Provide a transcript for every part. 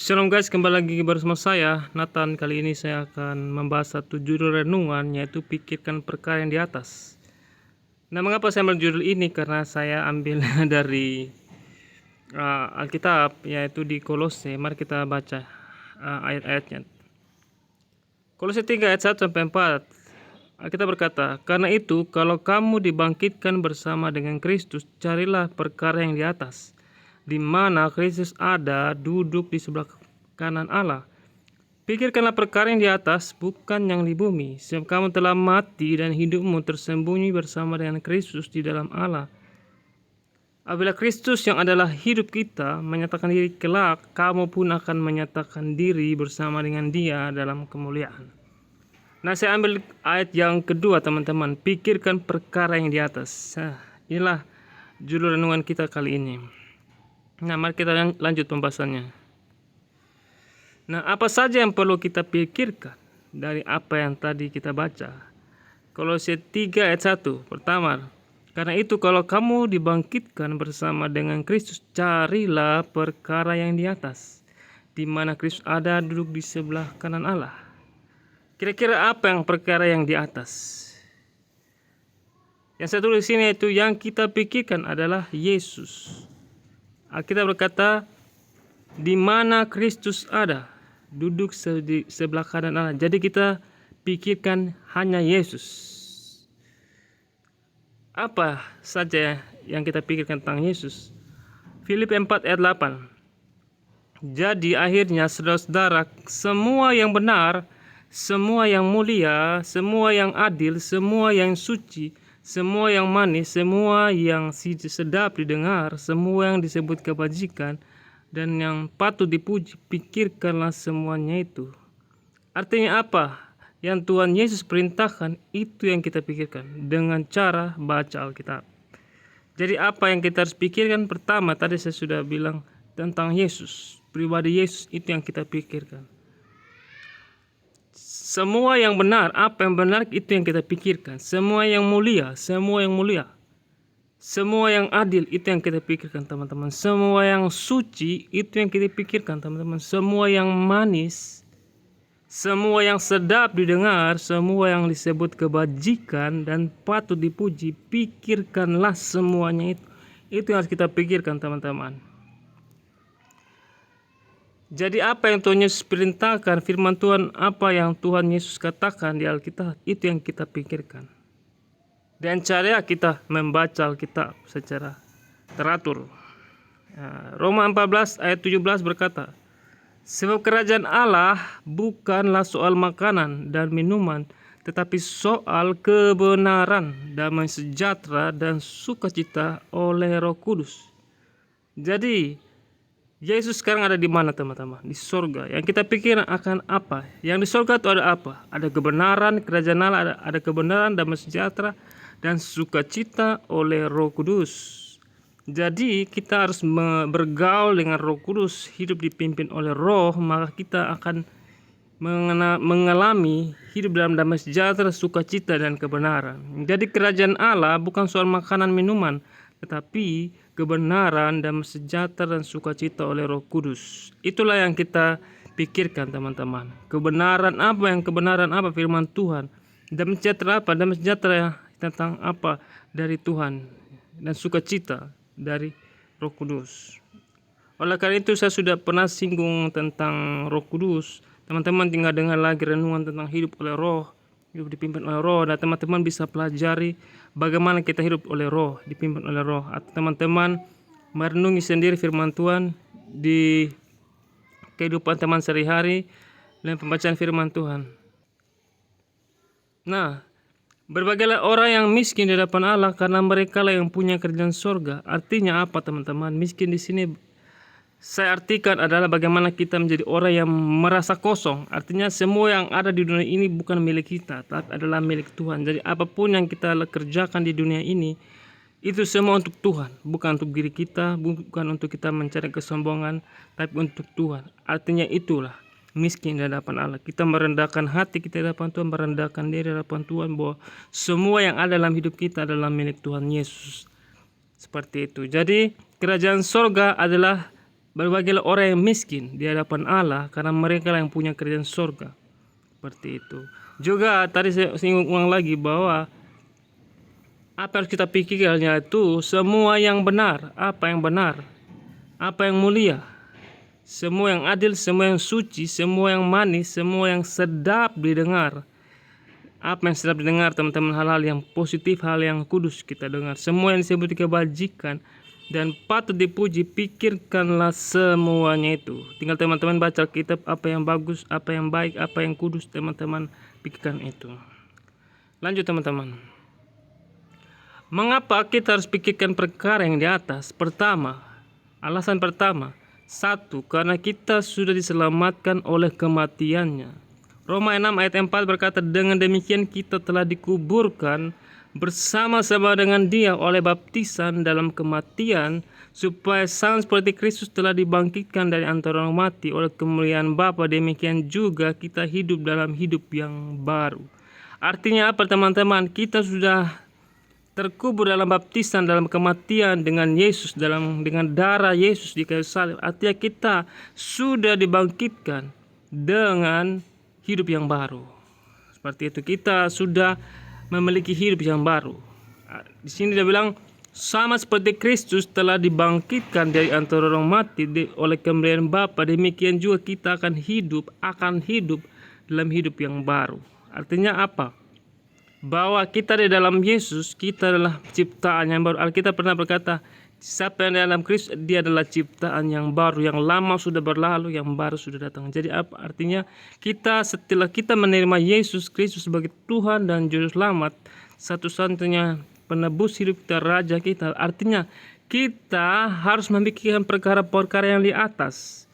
Shalom guys, kembali lagi bersama saya Nathan. Kali ini saya akan membahas satu judul renungan, yaitu pikirkan perkara yang di atas. Nah, mengapa saya ambil judul ini? Karena saya ambil dari Alkitab, yaitu di Kolose. Mari kita baca ayat-ayatnya. Kolose 3 ayat 1 sampai 4. Kita berkata, karena itu kalau kamu dibangkitkan bersama dengan Kristus, carilah perkara yang di atas, di mana Kristus ada duduk di sebelah kanan Allah. Pikirkanlah perkara yang di atas, bukan yang di bumi, sebab kamu telah mati dan hidupmu tersembunyi bersama dengan Kristus di dalam Allah. Apabila Kristus yang adalah hidup kita menyatakan diri kelak, kamu pun akan menyatakan diri bersama dengan Dia dalam kemuliaan. Nah, saya ambil ayat yang kedua, teman-teman. Pikirkan perkara yang di atas. Nah, inilah judul renungan kita kali ini. Nah, mari kita lanjut pembahasannya. Nah, apa saja yang perlu kita pikirkan dari apa yang tadi kita baca? Kolose 3 ayat 1. Pertama, karena itu kalau kamu dibangkitkan bersama dengan Kristus, carilah perkara yang di atas, di mana Kristus ada duduk di sebelah kanan Allah. Kira-kira apa yang perkara yang di atas? Yang saya tulis sini itu yang kita pikirkan adalah Yesus. Kita berkata, di mana Kristus ada, duduk di sebelah kanan Allah. Jadi kita pikirkan hanya Yesus. Apa saja yang kita pikirkan tentang Yesus? Filipi 4 ayat 8. Jadi akhirnya saudara-saudara, semua yang benar, semua yang mulia, semua yang adil, semua yang suci, semua yang manis, semua yang sedap didengar, semua yang disebut kebajikan, dan yang patut dipuji, pikirkanlah semuanya itu. Artinya apa? Yang Tuhan Yesus perintahkan, itu yang kita pikirkan dengan cara baca Alkitab. Jadi apa yang kita harus pikirkan? Pertama, tadi saya sudah bilang tentang Yesus. Pribadi Yesus itu yang kita pikirkan. Semua yang benar, apa yang benar itu yang kita pikirkan. Semua yang mulia, semua yang mulia. Semua yang adil itu yang kita pikirkan, teman-teman. Semua yang suci itu yang kita pikirkan, teman-teman. Semua yang manis, semua yang sedap didengar, semua yang disebut kebajikan dan patut dipuji, pikirkanlah semuanya itu. Itu yang harus kita pikirkan, teman-teman. Jadi apa yang Tuhan Yesus perintahkan, firman Tuhan, apa yang Tuhan Yesus katakan di Alkitab, itu yang kita pikirkan. Dan cara kita membaca Alkitab secara teratur. Roma 14 ayat 17 berkata, sebab kerajaan Allah bukanlah soal makanan dan minuman, tetapi soal kebenaran, damai sejahtera, dan sukacita oleh Roh Kudus. Jadi Yesus sekarang ada di mana, teman-teman? Di sorga. Yang kita pikir akan apa? Yang di sorga itu ada apa? Ada kebenaran, kerajaan Allah, ada kebenaran, damai sejahtera, dan sukacita oleh Roh Kudus. Jadi kita harus bergaul dengan Roh Kudus, hidup dipimpin oleh Roh, maka kita akan mengalami hidup dalam damai sejahtera, sukacita, dan kebenaran. Jadi kerajaan Allah bukan soal makanan minuman, tetapi kebenaran, damai sejahtera, dan sukacita oleh Roh Kudus. Itulah yang kita pikirkan, teman-teman. Kebenaran apa firman Tuhan. Damai sejahtera apa? Damai sejahtera tentang apa? Dari Tuhan. Dan sukacita dari Roh Kudus. Oleh karena itu saya sudah pernah singgung tentang Roh Kudus. Teman-teman tinggal dengar lagi renungan tentang hidup oleh Roh, hidup dipimpin oleh Roh, dan teman-teman bisa pelajari bagaimana kita hidup oleh Roh, dipimpin oleh Roh. Atau teman-teman merenungi sendiri firman Tuhan di kehidupan teman sehari-hari dan pembacaan firman Tuhan. Nah, berbagailah orang yang miskin di hadapan Allah, karena mereka lah yang punya kerajaan sorga. Artinya apa, teman-teman? Miskin di sini saya artikan adalah bagaimana kita menjadi orang yang merasa kosong. Artinya semua yang ada di dunia ini bukan milik kita, tapi adalah milik Tuhan. Jadi apapun yang kita kerjakan di dunia ini, itu semua untuk Tuhan. Bukan untuk diri kita, bukan untuk kita mencari kesombongan, tapi untuk Tuhan. Artinya itulah miskin di hadapan Allah. Kita merendahkan hati kita di hadapan Tuhan, merendahkan diri di hadapan Tuhan, bahwa semua yang ada dalam hidup kita adalah milik Tuhan Yesus. Seperti itu. Jadi kerajaan sorga adalah Berbahagialah orang yang miskin di hadapan Allah, karena mereka lah yang punya kerajaan surga. Seperti itu. Juga tadi saya singgung ulang lagi bahwa apa yang harus kita pikirkan yaitu semua yang benar, apa yang mulia, semua yang adil, semua yang suci, semua yang manis, semua yang sedap didengar. Apa yang sedap didengar, teman-teman, hal-hal yang positif, hal yang kudus kita dengar. Semua yang disebut kebajikan dan patut dipuji, pikirkanlah semuanya itu. Tinggal teman-teman baca kitab, apa yang bagus, apa yang baik, apa yang kudus, teman-teman pikirkan itu. Lanjut teman-teman. Mengapa kita harus pikirkan perkara yang di atas? Alasan pertama, satu, karena kita sudah diselamatkan oleh kematiannya. Roma 6 ayat 4 berkata, dengan demikian kita telah dikuburkan bersama-sama dengan Dia oleh baptisan dalam kematian, supaya sama seperti Kristus telah dibangkitkan dari antara orang mati oleh kemuliaan Bapa, demikian juga kita hidup dalam hidup yang baru. Artinya apa teman-teman? Kita sudah terkubur dalam baptisan dalam kematian dengan Yesus, dengan darah Yesus di kayu salib. Artinya kita sudah dibangkitkan dengan hidup yang baru. Seperti itu, kita sudah memiliki hidup yang baru. Di sini dia bilang sama seperti Kristus telah dibangkitkan dari antara orang mati oleh kemuliaan Bapa, demikian juga kita akan hidup dalam hidup yang baru. Artinya apa? Bahwa kita di dalam Yesus, kita adalah ciptaan yang baru. Alkitab pernah berkata, siapa yang di dalam Kristus, dia adalah ciptaan yang baru, yang lama sudah berlalu, yang baru sudah datang. Jadi apa artinya? Setelah kita menerima Yesus Kristus sebagai Tuhan dan Juru Selamat, satu-satunya penebus hidup kita, Raja kita, artinya kita harus memikirkan perkara-perkara yang di atas.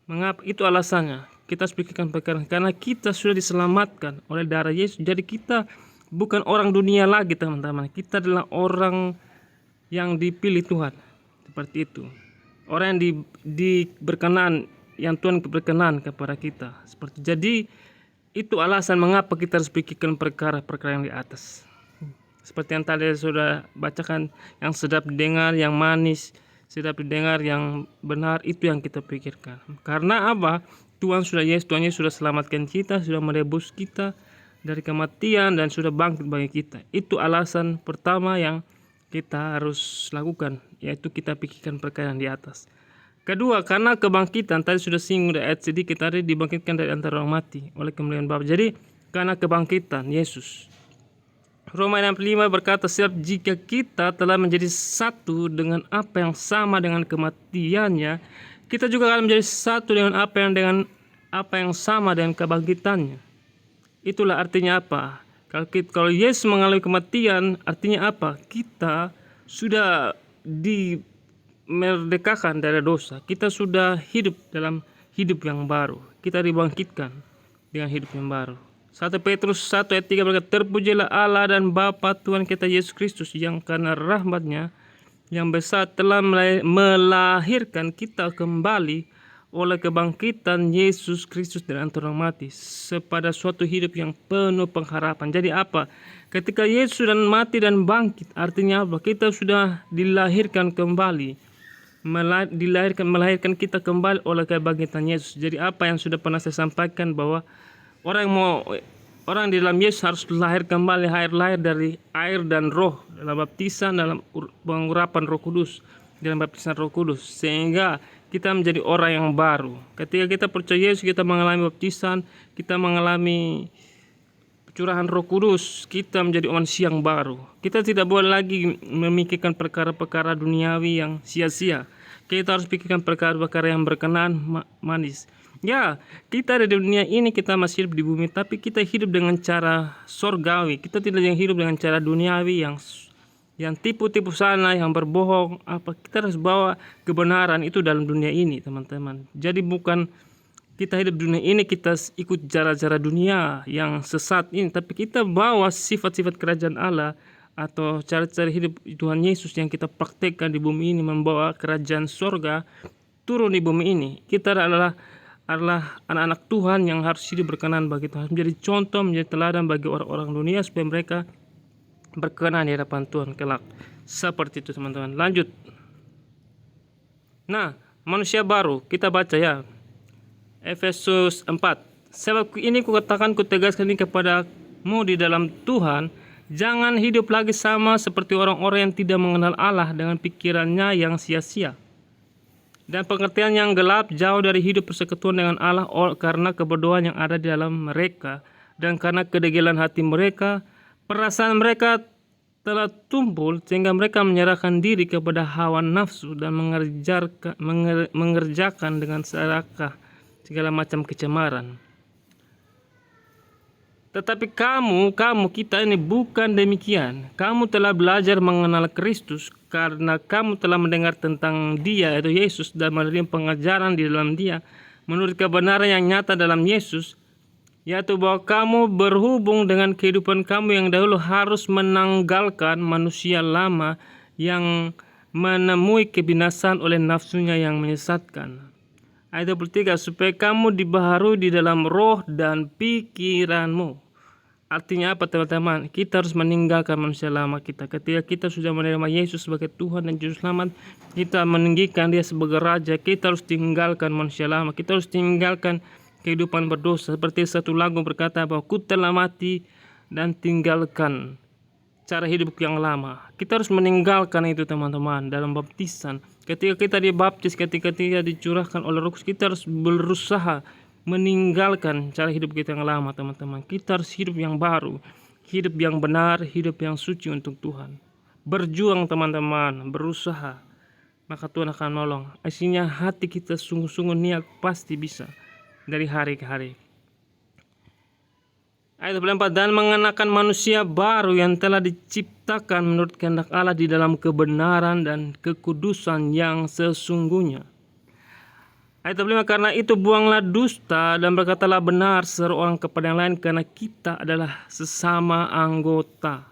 Mengapa? Itu alasannya. Kita harus pikirkan perkara, karena kita sudah diselamatkan oleh darah Yesus. Jadi kita bukan orang dunia lagi teman-teman. Kita adalah orang yang dipilih Tuhan, seperti itu. Orang yang berkenan, yang Tuhan berkenan kepada kita. Jadi itu alasan mengapa kita harus pikirkan perkara-perkara yang di atas. Seperti yang tadi sudah bacakan, yang sedap didengar, yang manis, sedap didengar, yang benar, itu yang kita pikirkan. Karena apa? Tuhan Yesus sudah selamatkan kita, sudah menebus kita dari kematian dan sudah bangkit bagi kita. Itu alasan pertama yang kita harus lakukan, yaitu kita pikirkan perkara yang di atas. Kedua, karena kebangkitan, tadi sudah singgung ayat sedikit tadi, dibangkitkan dari antara orang mati oleh kemuliaan Bapa. Jadi karena kebangkitan Yesus. Roma 6:5 berkata, sebab jika kita telah menjadi satu dengan apa yang sama dengan kematiannya, kita juga akan menjadi satu dengan apa yang sama dengan kebangkitannya. Itulah artinya apa? Kalau Yesus mengalami kematian, artinya apa? Kita sudah dimerdekakan dari dosa. Kita sudah hidup dalam hidup yang baru. Kita dibangkitkan dengan hidup yang baru. 1 Petrus 1 ayat 3 berkata, terpujilah Allah dan Bapa Tuhan kita Yesus Kristus, yang karena rahmat-Nya yang besar telah melahirkan kita kembali oleh kebangkitan Yesus Kristus dari antara orang mati, kepada suatu hidup yang penuh pengharapan. Jadi apa? Ketika Yesus sudah mati dan bangkit, artinya apa? Kita sudah dilahirkan kembali, melahirkan kita kembali oleh kebangkitan Yesus. Jadi apa yang sudah pernah saya sampaikan, bahwa orang di dalam Yesus harus lahir kembali, lahir dari air dan roh, dalam baptisan, dalam pengurapan Roh Kudus, dalam baptisan Roh Kudus, sehingga kita menjadi orang yang baru. Ketika kita percaya Yesus, kita mengalami baptisan, kita mengalami curahan Roh Kudus, kita menjadi manusia yang baru. Kita tidak boleh lagi memikirkan perkara-perkara duniawi yang sia-sia. Kita harus pikirkan perkara-perkara yang berkenan, manis. Ya, kita ada di dunia ini, kita masih hidup di bumi, tapi kita hidup dengan cara sorgawi. Kita tidak hidup dengan cara duniawi yang tipu-tipu sana, yang berbohong. Kita harus bawa kebenaran itu dalam dunia ini, teman-teman. Jadi bukan kita hidup dunia ini, kita ikut cara-cara dunia yang sesat ini, tapi kita bawa sifat-sifat kerajaan Allah atau cara-cara hidup Tuhan Yesus yang kita praktekkan di bumi ini, membawa kerajaan surga turun di bumi ini. Kita adalah anak-anak Tuhan yang harus hidup berkenan bagi Tuhan, menjadi contoh, menjadi teladan bagi orang-orang dunia, supaya mereka berkenan di hadapan Tuhan kelak. Seperti itu teman-teman. Lanjut. Nah, manusia baru. Kita baca ya, Efesus 4. Sebab ini kukatakan, kutegaskan ini kepadamu di dalam Tuhan, jangan hidup lagi sama seperti orang-orang yang tidak mengenal Allah dengan pikirannya yang sia-sia dan pengertian yang gelap, jauh dari hidup persekutuan dengan Allah karena kebodohan yang ada di dalam mereka, dan karena kedegilan hati mereka, perasaan mereka telah tumpul sehingga mereka menyerahkan diri kepada hawa nafsu dan mengerjakan dengan serakah segala macam kecemaran. Tetapi kita ini bukan demikian. Kamu telah belajar mengenal Kristus karena kamu telah mendengar tentang Dia, yaitu Yesus, dan menerima pengajaran di dalam Dia menurut kebenaran yang nyata dalam Yesus, yaitu bahwa kamu berhubung dengan kehidupan kamu yang dahulu harus menanggalkan manusia lama yang menemui kebinasaan oleh nafsunya yang menyesatkan. Ayat 23, supaya kamu dibaharui di dalam roh dan pikiranmu. Artinya apa teman-teman? Kita harus meninggalkan manusia lama kita. Ketika kita sudah menerima Yesus sebagai Tuhan dan Juru Selamat, kita meninggikan Dia sebagai Raja, kita harus tinggalkan manusia lama. Kita harus tinggalkan kehidupan berdosa. Seperti satu lagu berkata bahwa ku telah mati dan tinggalkan cara hidup yang lama. Kita harus meninggalkan itu teman-teman dalam baptisan. Ketika kita dibaptis, ketika kita dicurahkan oleh Roh Kudus, kita harus berusaha meninggalkan cara hidup kita yang lama teman-teman. Kita harus hidup yang baru, hidup yang benar, hidup yang suci untuk Tuhan. Berjuang teman-teman, berusaha, maka Tuhan akan menolong. Isinya hati kita sungguh-sungguh niat, pasti bisa dari hari ke hari. Ayat 24, dan mengenakan manusia baru yang telah diciptakan menurut kehendak Allah di dalam kebenaran dan kekudusan yang sesungguhnya. Ayat 25, karena itu buanglah dusta dan berkatalah benar seorang kepada yang lain, karena kita adalah sesama anggota.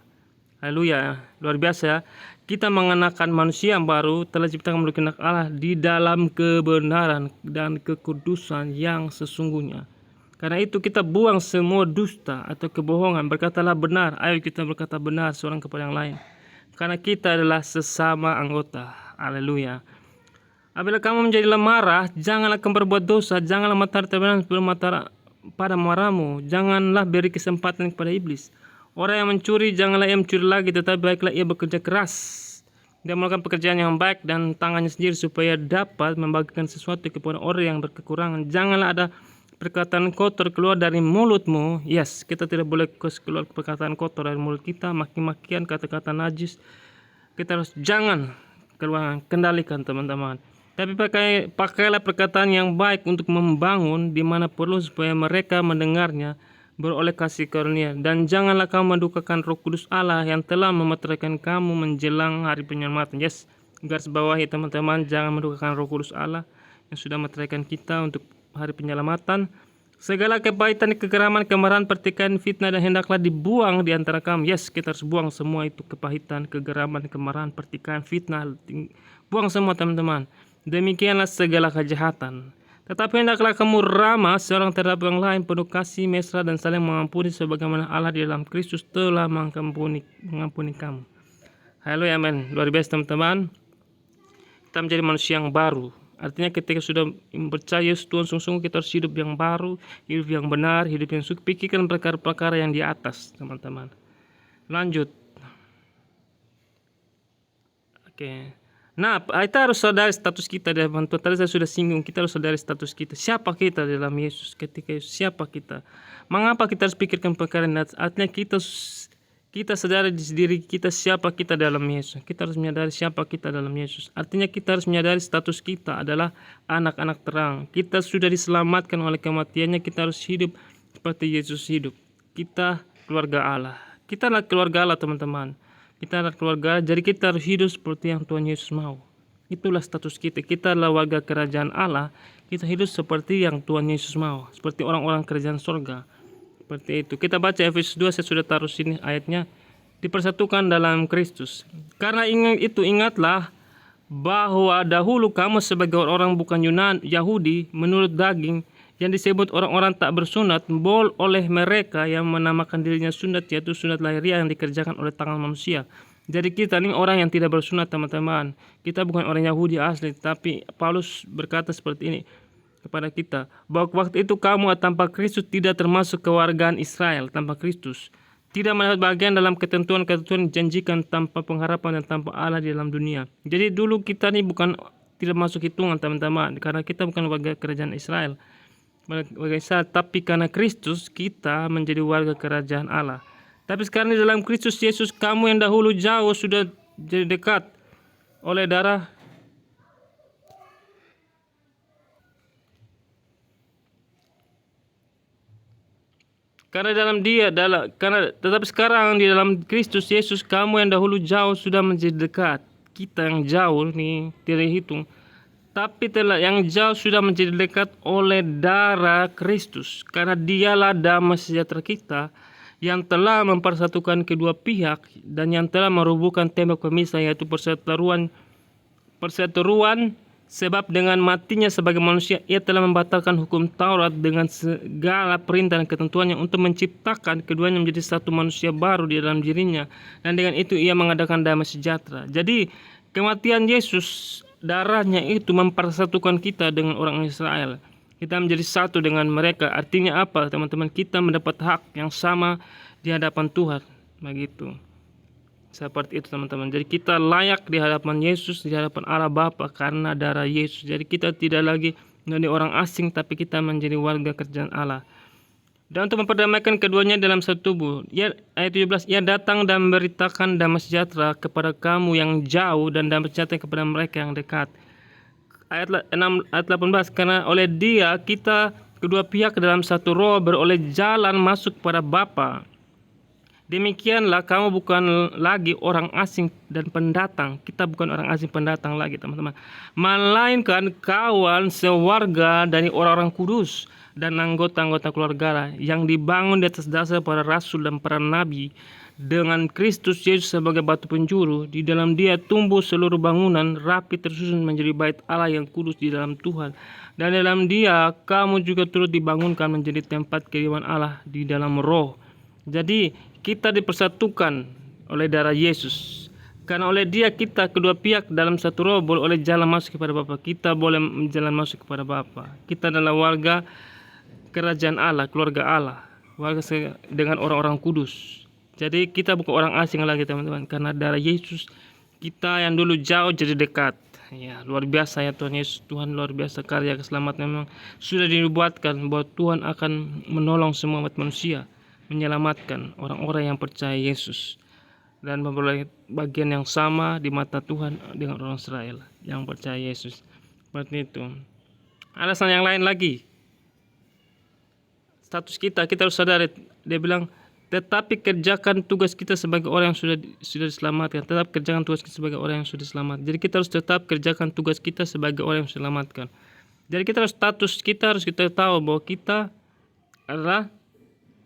Haleluya, luar biasa ya. Kita mengenakan manusia yang baru telah diciptakan menurut kehendak Allah di dalam kebenaran dan kekudusan yang sesungguhnya. Karena itu kita buang semua dusta atau kebohongan, berkatalah benar. Ayo kita berkata benar seorang kepada yang lain, karena kita adalah sesama anggota. Haleluya. Apabila kamu menjadi marah, janganlah kamu berbuat dosa, janganlah matahari terbenam sebelum pada marahmu, janganlah beri kesempatan kepada iblis. Orang yang mencuri, janganlah ia mencuri lagi, tetapi baiklah ia bekerja keras dan melakukan pekerjaan yang baik dan tangannya sendiri, supaya dapat membagikan sesuatu kepada orang yang berkekurangan. Janganlah ada perkataan kotor keluar dari mulutmu. Yes, kita tidak boleh keluar perkataan kotor dari mulut kita, maki-makian, kata-kata najis. Kita harus jangan keluar, kendalikan teman-teman. Tapi pakailah perkataan yang baik untuk membangun di mana perlu, supaya mereka mendengarnya beroleh kasih karunia. Dan janganlah kamu mendukakan Roh Kudus Allah yang telah memeteraikan kamu menjelang hari penyelamatan. Yes, garis bawahi teman-teman, jangan mendukakan Roh Kudus Allah yang sudah memeteraikan kita untuk hari penyelamatan. Segala kepahitan, kegeraman, kemarahan, pertikaian, fitnah, dan hendaklah dibuang di antara kamu. Yes, kita harus buang semua itu, kepahitan, kegeraman, kemarahan, pertikaian, fitnah. Buang semua teman-teman. Demikianlah segala kejahatan. Tetapi hendaklah kamu ramah seorang terhadap yang lain, penuh kasih, mesra, dan saling mengampuni, sebagaimana Allah di dalam Kristus telah mengampuni kamu. Halo, amin. Luar biasa teman-teman. Kita menjadi manusia yang baru. Artinya ketika sudah percaya Tuhan sungguh-sungguh, kita harus hidup yang baru, hidup yang benar, hidup yang suci. Pikirkan perkara-perkara yang di atas teman-teman. Lanjut. Oke. Nah, kita harus sadari status kita dalam Tuhan. Tadi saya sudah singgung, kita harus sadari status kita. Siapa kita dalam Yesus? Ketika Yesus, siapa kita? Mengapa kita harus pikirkan perkara ini? Artinya kita sadari di diri kita siapa kita dalam Yesus. Kita harus menyadari siapa kita dalam Yesus. Artinya kita harus menyadari status kita adalah anak-anak terang. Kita sudah diselamatkan oleh kematiannya. Kita harus hidup seperti Yesus hidup. Kita keluarga Allah. Kita adalah keluarga Allah teman-teman. Kita adalah keluarga, jadi kita harus hidup seperti yang Tuhan Yesus mau. Itulah status kita. Kita adalah warga kerajaan Allah. Kita hidup seperti yang Tuhan Yesus mau, seperti orang-orang kerajaan surga. Seperti itu. Kita baca Efesus 2, saya sudah taruh sini ayatnya. Dipersatukan dalam Kristus. Karena ingatlah bahwa dahulu kamu sebagai orang bukan Yahudi menurut daging, yang disebut orang-orang tak bersunat, oleh mereka yang menamakan dirinya sunat, yaitu sunat lahiriah yang dikerjakan oleh tangan manusia. Jadi kita ini orang yang tidak bersunat, teman-teman. Kita bukan orang Yahudi asli, tapi Paulus berkata seperti ini kepada kita, bahwa waktu itu kamu tanpa Kristus tidak termasuk kewargaan Israel tanpa Kristus, tidak mendapat bagian dalam ketentuan-ketentuan dijanjikan, tanpa pengharapan dan tanpa Allah di dalam dunia. Jadi dulu kita ini bukan tidak masuk hitungan, teman-teman, karena kita bukan warga kerajaan Israel, warga Israel, tapi karena Kristus kita menjadi warga kerajaan Allah. Tapi sekarang di dalam Kristus Yesus, kamu yang dahulu jauh sudah jadi dekat oleh darah tetapi sekarang di dalam Kristus Yesus, kamu yang dahulu jauh sudah menjadi dekat. Kita yang jauh nih tidak hitung, tapi yang jauh sudah menjadi dekat oleh darah Kristus, karena dialah damai sejahtera kita yang telah mempersatukan kedua pihak dan yang telah merubuhkan tembok pemisah, yaitu perseteruan. Sebab dengan matinya sebagai manusia, ia telah membatalkan hukum Taurat dengan segala perintah dan ketentuannya, untuk menciptakan keduanya menjadi satu manusia baru di dalam dirinya, dan dengan itu ia mengadakan damai sejahtera. Jadi kematian Yesus, darahnya itu mempersatukan kita dengan orang Israel. Kita menjadi satu dengan mereka. Artinya apa, teman-teman? Kita mendapat hak yang sama di hadapan Tuhan. Begitu. Seperti itu, teman-teman. Jadi kita layak di hadapan Yesus, di hadapan Allah Bapa, karena darah Yesus. Jadi kita tidak lagi menjadi orang asing, tapi kita menjadi warga kerajaan Allah. Dan untuk memperdamaikan keduanya dalam satu tubuh. Ayat 17, ia datang dan memberitakan damai sejahtera kepada kamu yang jauh, dan damai sejahtera kepada mereka yang dekat. Ayat 18, karena oleh Dia kita kedua pihak dalam satu roh beroleh jalan masuk kepada Bapa. Demikianlah kamu bukan lagi orang asing dan pendatang. Kita bukan orang asing pendatang lagi, teman-teman, melainkan kawan sewarga dari orang-orang kudus dan anggota-anggota keluarga yang dibangun di atas dasar para rasul dan para nabi, dengan Kristus Yesus sebagai batu penjuru. Di dalam Dia tumbuh seluruh bangunan rapi tersusun menjadi bait Allah yang kudus di dalam Tuhan. Dan dalam Dia kamu juga turut dibangunkan menjadi tempat kediaman Allah di dalam Roh. Jadi kita dipersatukan oleh darah Yesus, karena oleh Dia kita kedua pihak dalam satu roh boleh oleh jalan masuk kepada Bapa. Kita boleh jalan masuk kepada Bapa. Kita adalah warga kerajaan Allah, keluarga Allah, warga dengan orang-orang kudus. Jadi kita bukan orang asing lagi, teman-teman, karena darah Yesus kita yang dulu jauh jadi dekat. Ya, luar biasa ya Tuhan Yesus. Tuhan luar biasa, karya keselamatan memang sudah dibuatkan bahwa Tuhan akan menolong semua umat manusia, menyelamatkan orang-orang yang percaya Yesus, dan memperoleh bagian yang sama di mata Tuhan dengan orang Israel yang percaya Yesus. Seperti itu. Alasan yang lain lagi, status kita harus sadar. Dia bilang, tetapi kerjakan tugas kita sebagai orang yang sudah diselamatkan. Tetap kerjakan tugas kita sebagai orang yang sudah diselamatkan. Jadi kita harus tetap kerjakan tugas kita sebagai orang yang sudah diselamatkan. Jadi kita harus kita tahu bahwa kita adalah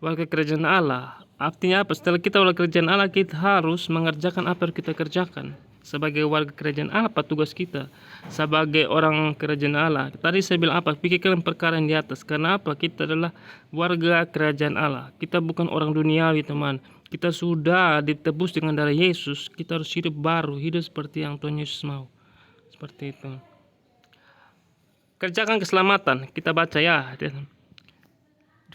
warga kerajaan Allah. Artinya apa? Setelah kita warga kerajaan Allah, kita harus mengerjakan apa yang kita kerjakan. Sebagai warga kerajaan Allah, apa tugas kita sebagai orang kerajaan Allah? Tadi saya bilang apa? Pikirkan perkara yang di atas. Karena apa? Kita adalah warga kerajaan Allah. Kita bukan orang duniawi, teman. Kita sudah ditebus dengan darah Yesus. Kita harus hidup baru, hidup seperti yang Tuhan Yesus mau. Seperti itu. Kerjakan keselamatan. Kita baca ya.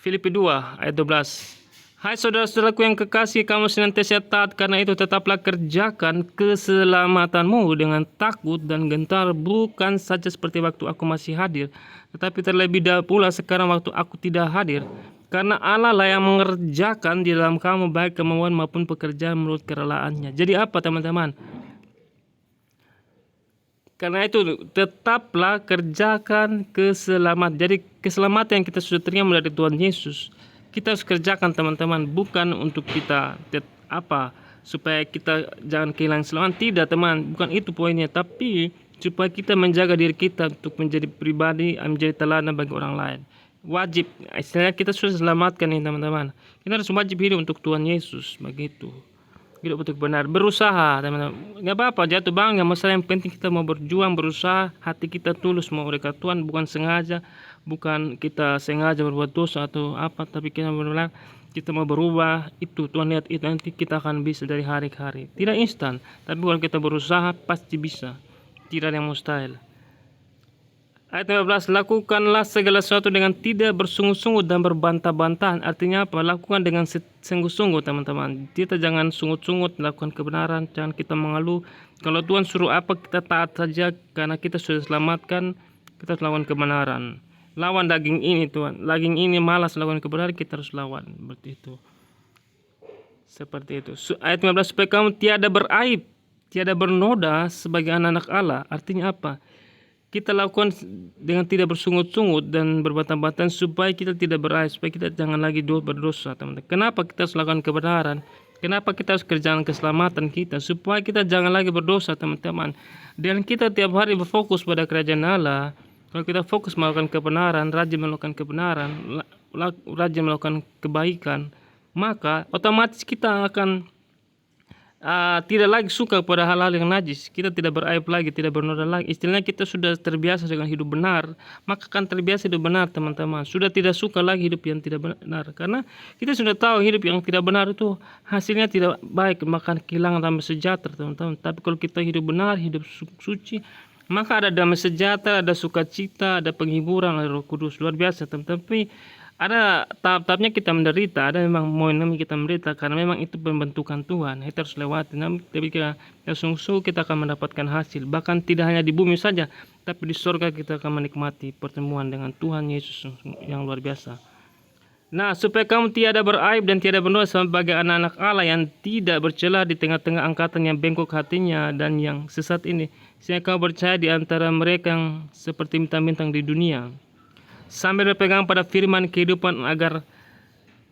Filipi 2 ayat 12. Hai saudara-saudaraku yang kekasih, kamu senantiasa taat, karena itu tetaplah kerjakan keselamatanmu dengan takut dan gentar, bukan saja seperti waktu aku masih hadir, tetapi terlebih dahulu pula sekarang waktu aku tidak hadir. Karena Allah lah yang mengerjakan di dalam kamu baik kemauan maupun pekerjaan menurut kerelaannya. Jadi apa, teman-teman? Karena itu tetaplah kerjakan keselamatan. Jadi keselamatan yang kita sudah terima dari Tuhan Yesus, kita harus kerjakan, teman-teman. Bukan untuk kita supaya kita jangan kehilangan keselamatan. Tidak, teman, bukan itu poinnya. Tapi supaya kita menjaga diri kita untuk menjadi pribadi, menjadi teladan bagi orang lain. Wajib, istilahnya kita sudah selamatkan nih, teman-teman. Kita harus wajib hidup untuk Tuhan Yesus, begitu. Hidup untuk benar, berusaha, teman-teman. Gak apa-apa, jatuh bangun, gak masalah. Yang penting kita mau berjuang, berusaha, hati kita tulus mau dekat Tuhan, bukan kita sengaja berbuat dosa atau apa, tapi kita benar kita mau berubah, itu Tuhan lihat itu nanti kita akan bisa dari hari ke hari. Tidak instan, tapi kalau kita berusaha pasti bisa. Tidak ada yang mustahil. Ayat 15, lakukanlah segala sesuatu dengan tidak bersungut-sungut dan berbantah-bantahan. Artinya apa? Lakukan dengan sungguh-sungguh, teman-teman. Kita jangan sungut-sungut lakukan kebenaran, jangan kita mengeluh. Kalau Tuhan suruh apa, kita taat saja karena kita sudah selamatkan, kita harus lawan kebenaran. Lawan daging ini, Tuhan. Daging ini malas lakukan kebenaran, kita harus lawan. Seperti itu. Ayat 15, supaya kamu tiada beraib, tiada bernoda sebagai anak-anak Allah. Artinya apa? Kita lakukan dengan tidak bersungut-sungut dan berbantah-bantahan supaya kita tidak beraib, supaya kita jangan lagi berdosa, teman-teman. Kenapa kita harus lakukan kebenaran? Kenapa kita harus kerjakan keselamatan kita? Supaya kita jangan lagi berdosa, teman-teman. Dan kita tiap hari berfokus pada kerajaan Allah. Kalau kita fokus melakukan kebenaran, rajin melakukan kebenaran, rajin melakukan kebaikan, maka otomatis kita akan tidak lagi suka pada hal-hal yang najis. Kita tidak beraib lagi, tidak bernoda lagi. Istilahnya kita sudah terbiasa dengan hidup benar, maka akan terbiasa hidup benar, teman-teman. Sudah tidak suka lagi hidup yang tidak benar, karena kita sudah tahu hidup yang tidak benar itu hasilnya tidak baik, maka kehilangan damai sejahtera, teman-teman. Tapi kalau kita hidup benar, hidup suci, maka ada damai sejahtera, ada sukacita, ada penghiburan oleh Roh Kudus. Luar biasa, teman-teman. Tapi ada tahap-tahapnya kita menderita, ada memang momen kita menderita karena memang itu pembentukan Tuhan. Kita harus lewati. Tapi kita sungguh-sungguh kita akan mendapatkan hasil. Bahkan tidak hanya di bumi saja, tapi di surga kita akan menikmati pertemuan dengan Tuhan Yesus yang luar biasa. Nah, supaya kamu tiada beraib dan tiada berdosa sebagai anak-anak Allah yang tidak bercela di tengah-tengah angkatan yang bengkok hatinya dan yang sesat ini, sehingga kamu percaya di antara mereka yang seperti bintang-bintang di dunia, sambil berpegang pada firman kehidupan, agar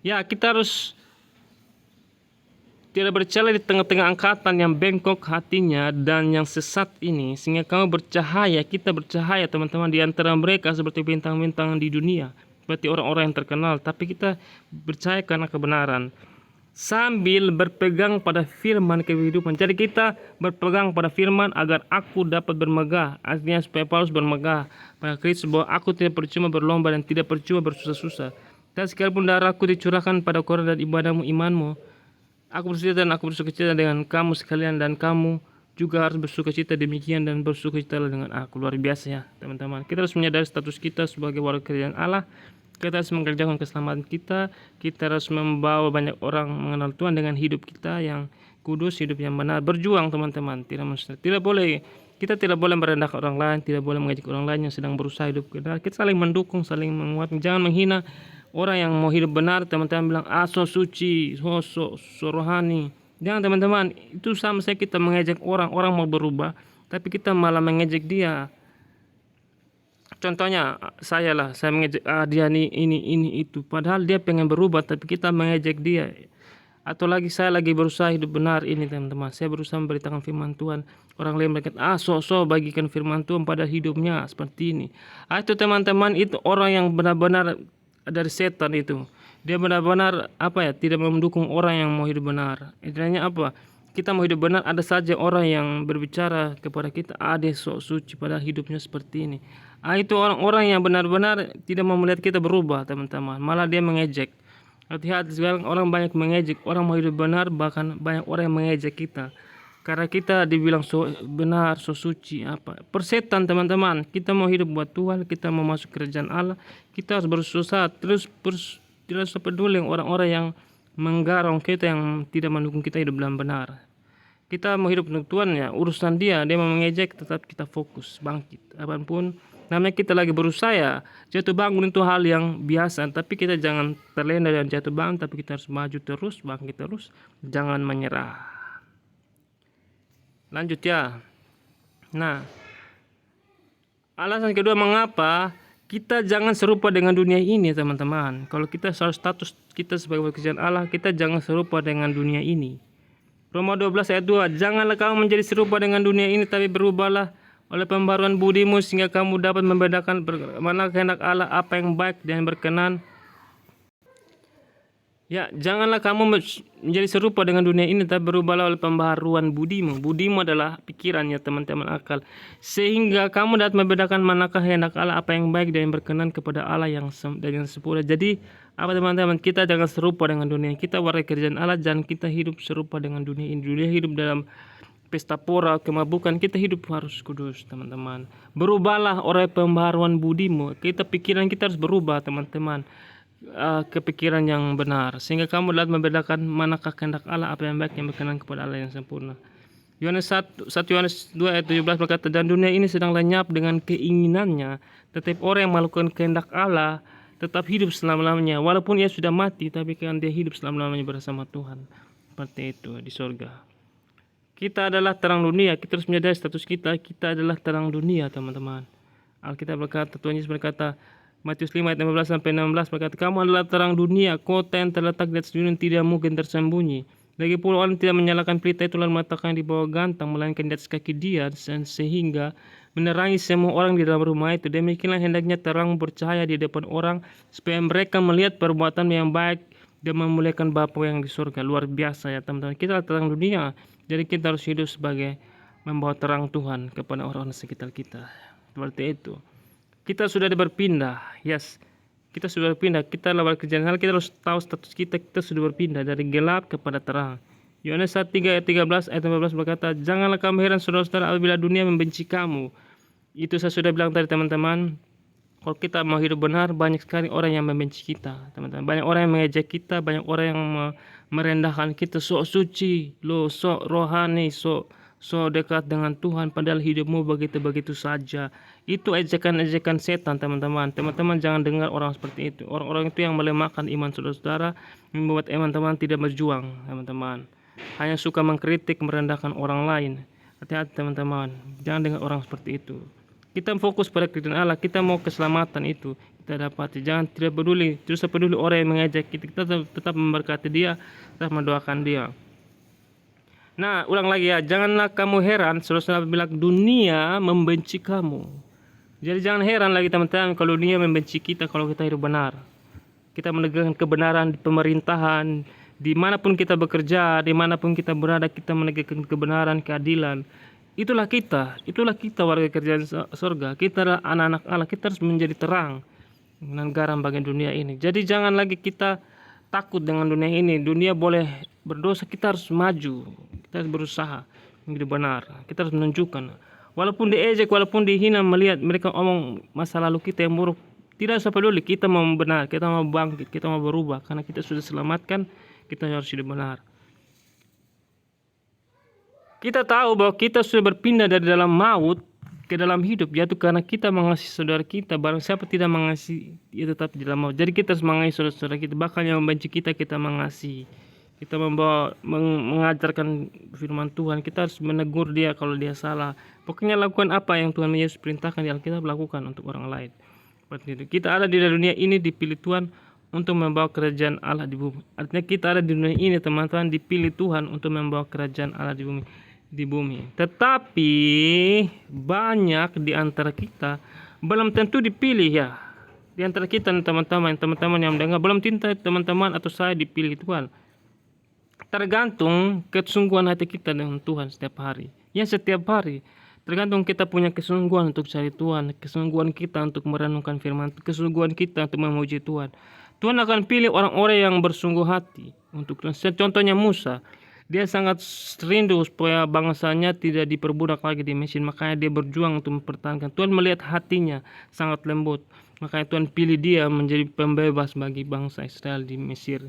kita harus tidak bercela di tengah-tengah angkatan yang bengkok hatinya dan yang sesat ini, sehingga kamu bercahaya, kita bercahaya, teman-teman, di antara mereka seperti bintang-bintang di dunia, seperti orang-orang yang terkenal, tapi kita bercahaya karena kebenaran sambil berpegang pada firman kehidupan. Jadi kita berpegang pada firman agar aku dapat bermegah. Artinya supaya Paulus bermegah pada Kristus, bahwa aku tidak percuma berlomba dan tidak percuma bersusah-susah. Dan sekalipun darahku dicurahkan pada korban dan ibadahmu imanmu, aku bersuka dan aku bersukacita dengan kamu sekalian, dan kamu juga harus bersukacita demikian dan bersukacita dengan aku. Luar biasa ya, teman-teman. Kita harus menyadari status kita sebagai warga kerajaan Allah. Kita harus mengerjakan keselamatan kita. Kita harus membawa banyak orang mengenal Tuhan dengan hidup kita yang kudus, hidup yang benar. Berjuang, teman-teman. Kita tidak boleh merendahkan orang lain, tidak boleh mengejek orang lain yang sedang berusaha hidup benar. Kita saling mendukung, saling menguatkan. Jangan menghina orang yang mau hidup benar. Teman-teman bilang, so suci, so rohani. Jangan, teman-teman. Itu sama saja kita mengejek orang mau berubah, tapi kita malah mengejek dia. Contohnya saya mengejek dia ini itu, padahal dia pengen berubah tapi kita mengejek dia. Atau lagi saya lagi berusaha hidup benar ini, teman-teman, saya berusaha memberitakan firman Tuhan, orang lain berkata bagikan firman Tuhan pada hidupnya seperti ini. Itu, teman-teman, itu orang yang benar-benar dari setan itu. Dia benar-benar tidak mendukung orang yang mau hidup benar. Intinya apa? Kita mau hidup benar, ada saja orang yang berbicara kepada kita, dia sok suci padahal hidupnya seperti ini. Itu orang-orang yang benar-benar tidak mau melihat kita berubah, teman-teman. Malah dia mengejek. Hati-hati, sekarang orang banyak mengejek orang mau hidup benar, bahkan banyak orang yang mengejek kita karena kita dibilang so benar, so suci. Persetan, teman-teman. Kita mau hidup buat Tuhan, kita mau masuk kerajaan Allah, kita harus berusaha terus tidak usah peduli orang-orang yang menggarong kita, yang tidak mendukung kita hidup dalam benar. Kita mau hidup untuk Tuhan, ya urusan dia mau mengejek, tetap kita fokus, bangkit. Apapun namanya kita lagi berusaha, jatuh bangun itu hal yang biasa, tapi kita jangan terlena dan jatuh bangun, tapi kita harus maju terus, bangkit terus, jangan menyerah. Lanjut ya. Nah, alasan kedua mengapa kita jangan serupa dengan dunia ini, teman-teman. Kalau kita soal status kita sebagai kerajaan Allah, kita jangan serupa dengan dunia ini. Roma 12 ayat 2, janganlah kamu menjadi serupa dengan dunia ini, tapi berubahlah oleh pembaruan budimu, sehingga kamu dapat membedakan mana kehendak Allah, apa yang baik dan berkenan Ya, janganlah kamu menjadi serupa dengan dunia ini, tapi berubahlah oleh pembaharuan budimu. Budimu adalah pikirannya, teman-teman, akal. Sehingga kamu dapat membedakan manakah hendak Allah, apa yang baik dan yang berkenan kepada Allah dan yang sempurna. Jadi, apa teman-teman, kita jangan serupa dengan dunia. Kita warga kerjaan Allah, jangan kita hidup serupa dengan dunia ini. Dunia hidup dalam pesta pora, kemabukan. Kita hidup harus kudus, teman-teman. Berubahlah oleh pembaharuan budimu. Pikiran kita harus berubah, teman-teman, ke pikiran yang benar, sehingga kamu dapat membedakan manakah kehendak Allah, apa yang baik, yang berkenan kepada Allah yang sempurna. Yohanes 1 Yohanes 2 ayat 17 berkata, dan dunia ini sedang lenyap dengan keinginannya, tetapi orang yang melakukan kehendak Allah tetap hidup selama-lamanya, walaupun ia sudah mati, tapi kan dia hidup selama-lamanya bersama Tuhan. Seperti itu di surga. Kita adalah terang dunia. Kita harus menyadari status kita. Kita adalah terang dunia, teman-teman. Alkitab berkata, Tuhan Yesus berkata, Matius 5 ayat 15 sampai 16 berkata, kamu adalah terang dunia, kota yang terletak di atas dunia tidak mungkin tersembunyi. Lagi pula orang tidak menyalakan pelita itu lalu meletakkannya di bawah gantang, melainkan di atas kaki dia, sehingga menerangi semua orang di dalam rumah itu. Demikianlah hendaknya terang bercahaya di depan orang, supaya mereka melihat perbuatan yang baik dan memuliakan Bapa yang di surga. Luar biasa ya, teman-teman. Kita adalah terang dunia, jadi kita harus hidup sebagai membawa terang Tuhan kepada orang-orang sekitar kita. Seperti itu. Kita sudah berpindah, yes. Kita sudah berpindah. Kita adalah kerjaan hal. Kita harus tahu status kita. Kita sudah berpindah dari gelap kepada terang. Yohanes 1 ayat 13 ayat 14 berkata, janganlah kamu heran saudara-saudara apabila dunia membenci kamu. Itu saya sudah bilang tadi, teman-teman. Kalau kita mau hidup benar, banyak sekali orang yang membenci kita, teman-teman. Banyak orang yang mengejek kita, banyak orang yang merendahkan kita. Sok suci, lo sok rohani, sok dekat dengan Tuhan, padahal hidupmu begitu-begitu saja. Itu ejekan-ejekan setan, teman-teman. Teman-teman jangan dengar orang seperti itu. Orang-orang itu yang melemahkan iman saudara-saudara, membuat teman-teman tidak berjuang, teman-teman. Hanya suka mengkritik, merendahkan orang lain. Hati-hati, teman-teman. Jangan dengar orang seperti itu. Kita fokus pada kerjaan Allah. Kita mau keselamatan itu kita dapati. Jangan tidak peduli orang yang mengejek kita. Kita tetap memberkati dia, tetap mendoakan dia. Nah, ulang lagi ya, janganlah kamu heran saudara-saudara apabila dunia membenci kamu. Jadi jangan heran lagi, teman-teman, kalau dunia membenci kita kalau kita hidup benar. Kita menegakkan kebenaran di pemerintahan, dimanapun kita bekerja, dimanapun kita berada, kita menegakkan kebenaran, keadilan. Itulah kita warga kerjaan surga. Kita adalah anak-anak Allah. Kita harus menjadi terang dan garam bagi dunia ini. Jadi jangan lagi kita takut dengan dunia ini. Dunia boleh berdosa, kita harus maju. Kita harus berusaha menjadi benar. Kita harus menunjukkan. Walaupun diejek, walaupun dihina, melihat mereka omong masa lalu kita yang buruk, tidak usah peduli. Kita mau benar, kita mau bangkit, kita mau berubah. Karena kita sudah selamatkan, kita harus hidup benar. Kita tahu bahwa kita sudah berpindah dari dalam maut ke dalam hidup, yaitu karena kita mengasihi saudara kita. Barang siapa tidak mengasihi, dia tetap di dalam maut. Jadi kita harus mengasihi saudara-saudara kita. Bahkan yang membenci kita mengasihi. Kita mengajarkan firman Tuhan. Kita harus menegur dia kalau dia salah. Pokoknya lakukan apa yang Tuhan Yesus perintahkan di Alkitab, lakukan untuk orang lain. Seperti itu. Kita ada di dunia ini dipilih Tuhan untuk membawa kerajaan Allah di bumi. Artinya kita ada di dunia ini, teman-teman, dipilih Tuhan untuk membawa kerajaan Allah di bumi. Tetapi banyak di antara kita belum tentu dipilih ya. Di antara kita teman-teman yang mendengar, belum tentu teman-teman atau saya dipilih Tuhan. Tergantung kesungguhan hati kita dengan Tuhan setiap hari. Ya, setiap hari. Tergantung kita punya kesungguhan untuk cari Tuhan, kesungguhan kita untuk merenungkan firman, kesungguhan kita untuk memuji Tuhan. Tuhan akan pilih orang-orang yang bersungguh hati untuk Tuhan. Contohnya Musa. Dia sangat rindu supaya bangsanya tidak diperbudak lagi di Mesir. Makanya dia berjuang untuk mempertahankan. Tuhan melihat hatinya sangat lembut. Makanya Tuhan pilih dia menjadi pembebas bagi bangsa Israel di Mesir.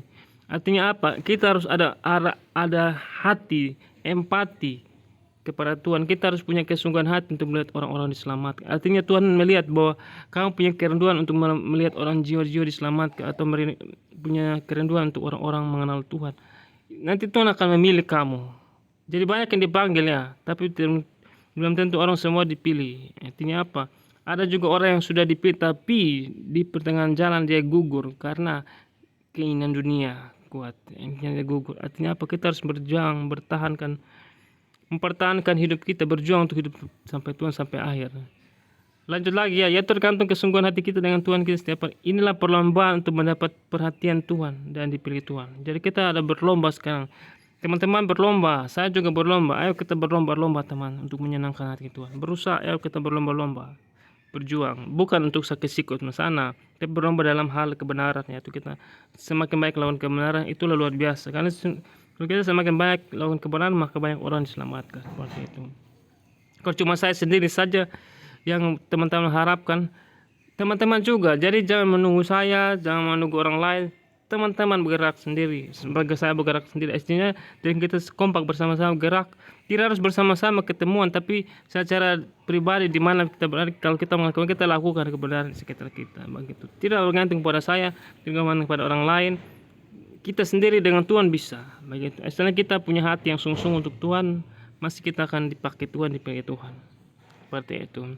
Artinya apa? Kita harus ada hati, empati kepada Tuhan. Kita harus punya kesungguhan hati untuk melihat orang-orang diselamatkan. Artinya Tuhan melihat bahwa kamu punya kerinduan untuk melihat orang jiwa-jiwa diselamatkan, atau punya kerinduan untuk orang-orang mengenal Tuhan. Nanti Tuhan akan memilih kamu. Jadi banyak yang dipanggil ya, tapi belum tentu orang semua dipilih. Artinya apa? Ada juga orang yang sudah dipilih tapi di pertengahan jalan dia gugur karena keinginan dunia kuat. Dia gugur. Artinya apa? Kita harus berjuang, mempertahankan hidup kita, berjuang untuk hidup sampai Tuhan sampai akhir. Lanjut lagi ya, ya tergantung kesungguhan hati kita dengan Tuhan kita setiap hari. Inilah perlombaan untuk mendapat perhatian Tuhan dan dipilih Tuhan. Jadi kita ada berlomba sekarang. Teman-teman berlomba, saya juga berlomba. Ayo kita berlomba-lomba teman untuk menyenangkan hati Tuhan. Berusaha, ayo kita berlomba-lomba. Berjuang, bukan untuk sakit sikut sana, tapi berlomba dalam hal kebenaran, yaitu kita semakin baik lawan kebenaran, itulah luar biasa. Karena kalau kita semakin baik lawan kebenaran, maka banyak orang diselamatkan. Seperti itu. Kalau cuma saya sendiri saja yang teman-teman harapkan, teman-teman juga. Jadi jangan menunggu saya, jangan menunggu orang lain. Teman-teman bergerak sendiri, sebagai saya bergerak sendiri. Artinya dan kita kompak bersama-sama gerak. Tidak harus bersama-sama ketemuan, tapi secara pribadi di mana kita berada, kalau kita melakukan, kita lakukan kebenaran di sekitar kita. Begitu. Tidak bergantung pada saya, tidak bergantung pada orang lain. Kita sendiri dengan Tuhan bisa. Begitu. Asalnya kita punya hati yang sungguh-sungguh untuk Tuhan, masih kita akan dipakai Tuhan, dipakai Tuhan. Seperti itu.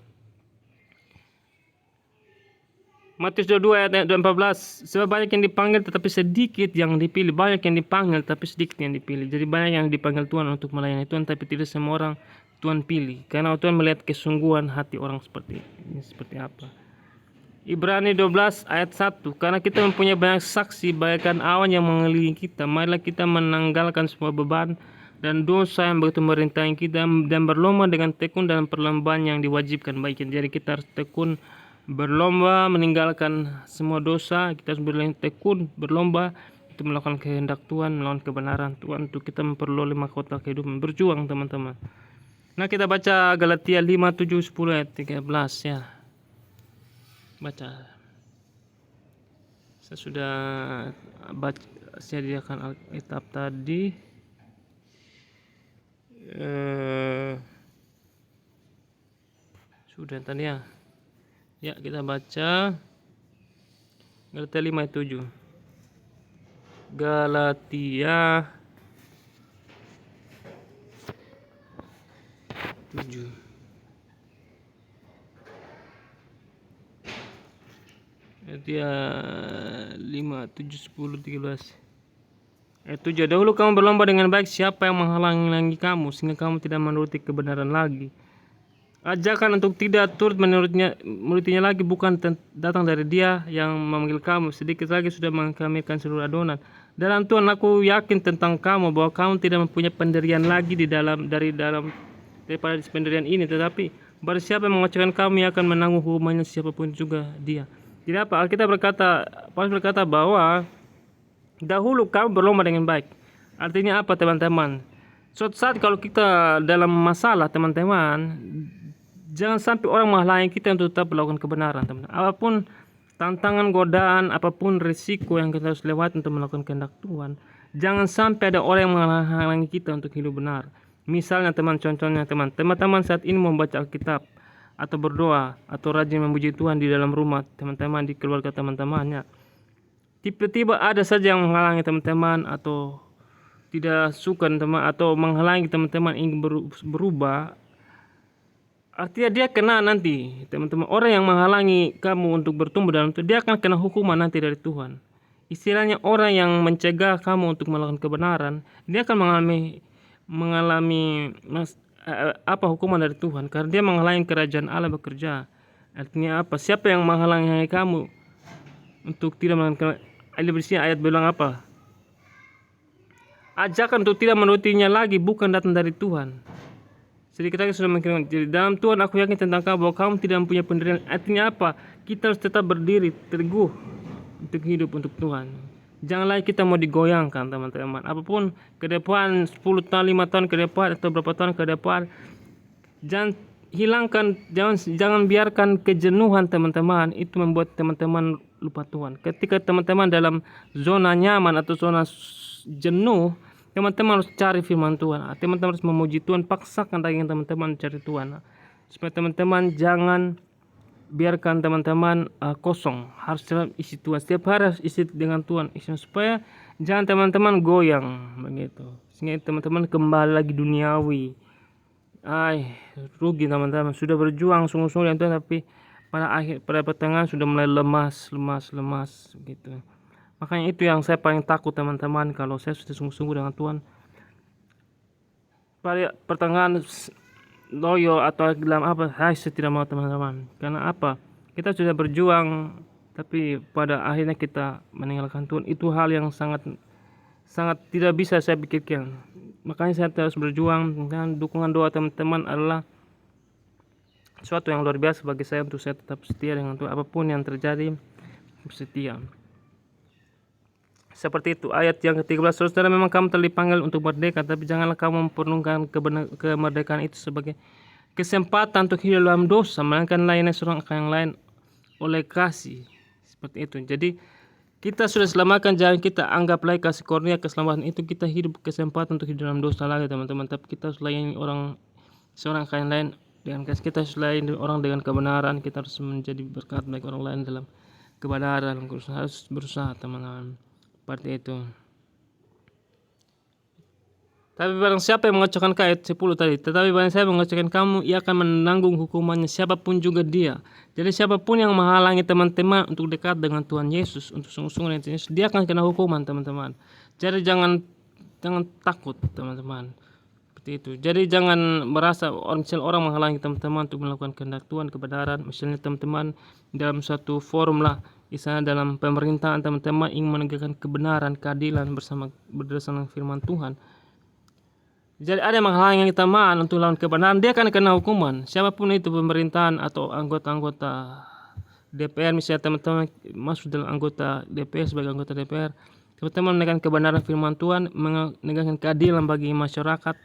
Matius 22 ayat 14, sebab banyak yang dipanggil tetapi sedikit yang dipilih. Banyak yang dipanggil tapi sedikit yang dipilih. Jadi banyak yang dipanggil Tuhan untuk melayani Tuhan, tapi tidak semua orang Tuhan pilih. Karena Tuhan melihat kesungguhan hati orang seperti ini, seperti apa. Ibrani 12 ayat 1, karena kita mempunyai banyak saksi bagaikan awan yang mengelilingi kita, marilah kita menanggalkan semua beban dan dosa yang begitu merintangi kita, dan berlomba dengan tekun dalam perlombaan yang diwajibkan bagian. Jadi kita harus tekun berlomba meninggalkan semua dosa. Kita harus tekun berlomba untuk melakukan kehendak Tuhan, melawan kebenaran Tuhan, untuk kita memperoleh mahkota kehidupan. Berjuang teman-teman. Nah kita baca Galatia 5, 7, 10 ayat 13 ya. Baca. Saya sudah baca, sediakan Alkitab tadi. Sudah tadi ya. Ya, kita baca Galatia 5 ayat 7. Galatia 7. Galatia 5, 7, 10, 13. Ayat 7. Dahulu kamu berlomba dengan baik, siapa yang menghalangi kamu sehingga kamu tidak menuruti kebenaran lagi? Ajakan untuk tidak turut menurutinya lagi bukan datang dari Dia yang memanggil kamu. Sedikit lagi sudah mengkamilkan seluruh adonan. Dalam Tuhan aku yakin tentang kamu bahwa kamu tidak mempunyai pendirian lagi daripada pendirian ini, tetapi barang siapa yang mengecewakan kamu yang akan menanggung hukumannya, siapapun juga dia. Jadi apa? Alkitab berkata, Paulus berkata bahwa dahulu kamu berlomba dengan baik. Artinya apa teman-teman? Suatu saat kalau kita dalam masalah teman-teman, jangan sampai orang menghalangi kita untuk tetap melakukan kebenaran teman-teman. Apapun tantangan, godaan, apapun risiko yang kita harus lewati untuk melakukan kehendak Tuhan, jangan sampai ada orang yang menghalangi kita untuk hidup benar. Misalnya contohnya teman-teman saat ini membaca Alkitab atau berdoa atau rajin memuji Tuhan di dalam rumah teman-teman, di keluarga teman-temannya. Tiba-tiba ada saja yang menghalangi teman-teman atau tidak suka teman atau menghalangi teman-teman ingin berubah. Artinya dia kena nanti teman-teman. Orang yang menghalangi kamu untuk bertumbuh dalam itu, dia akan kena hukuman nanti dari Tuhan. Istilahnya orang yang mencegah kamu untuk melakukan kebenaran, dia akan mengalami hukuman dari Tuhan, karena dia menghalangi kerajaan Allah bekerja. Artinya apa? Siapa yang menghalangi kamu untuk tidak melakukan ayat bilang apa? Ajakan untuk tidak menurutinya lagi bukan datang dari Tuhan. Sedikit lagi sudah mengkirakan. Jadi dalam Tuhan aku yakin tentang kamu bahwa kamu tidak mempunyai pendirian. Artinya apa? Kita harus tetap berdiri teguh untuk hidup untuk Tuhan. Jangan lagi kita mau digoyangkan teman-teman. Apapun ke depan 10 tahun, 5 tahun ke depan atau berapa tahun ke depan, jangan biarkan kejenuhan teman-teman itu membuat teman-teman lupa Tuhan. Ketika teman-teman dalam zona nyaman atau zona jenuh, teman-teman harus cari firman Tuhan. Teman-teman harus memuji Tuhan, paksakan daging teman-teman cari Tuhan. Supaya teman-teman jangan biarkan teman-teman kosong. Harus isi Tuhan. Setiap hari harus isi dengan Tuhan. Supaya jangan teman-teman goyang begitu. Sehingga teman-teman kembali lagi duniawi. Rugi teman-teman. Sudah berjuang sungguh-sungguh dengan Tuhan, tapi pada pertengahan sudah mulai lemas gitu. Makanya itu yang saya paling takut teman-teman, kalau saya sudah sungguh-sungguh dengan Tuhan. Pada pertengahan loyo atau dalam apa, saya tidak mau teman-teman. Karena apa? Kita sudah berjuang, tapi pada akhirnya kita meninggalkan Tuhan. Itu hal yang sangat sangat tidak bisa saya pikirkan. Makanya saya terus berjuang, dan dukungan doa teman-teman adalah suatu yang luar biasa bagi saya untuk saya tetap setia dengan Tuhan. Apapun yang terjadi, setia. Seperti itu ayat yang ke-13, saudara memang kamu telah dipanggil untuk merdeka, tapi janganlah kamu memperlukan kemerdekaan itu sebagai kesempatan untuk hidup dalam dosa, melainkan layani seorang akan yang lain oleh kasih. Seperti itu. Jadi kita sudah selamatkan, jangan kita anggap lagi kasih karunia keselamatan itu kita hidup kesempatan untuk hidup dalam dosa lagi teman-teman. Tapi kita harus layani orang seorang akan yang lain dengan kasih. Kita harus layani orang dengan kebenaran. Kita harus menjadi berkat bagi orang lain dalam kebenaran. Harus berusaha teman-teman. Seperti itu. Tapi barang siapa yang mengocokkan ayat 10 tadi, tetapi barang siapa yang mengocokkan kamu, ia akan menanggung hukumannya, siapapun juga dia. Jadi siapapun yang menghalangi teman-teman untuk dekat dengan Tuhan Yesus, untuk sungguh-sungguh dengan Yesus, dia akan kena hukuman teman-teman. Jadi jangan takut teman-teman. Seperti itu. Jadi jangan merasa orang menghalangi teman-teman untuk melakukan kehendak Tuhan, kebenaran. Misalnya teman-teman dalam suatu forum lah, misalnya dalam pemerintahan teman-teman ingin menegakkan kebenaran, keadilan berdasarkan firman Tuhan. Jadi ada yang menghalangi teman untuk melawan kebenaran, dia akan kena hukuman. Siapapun itu, pemerintahan atau anggota-anggota DPR, misalnya teman-teman masuk dalam anggota DPR sebagai anggota DPR, teman-teman menegakkan kebenaran firman Tuhan, menegakkan keadilan bagi masyarakat.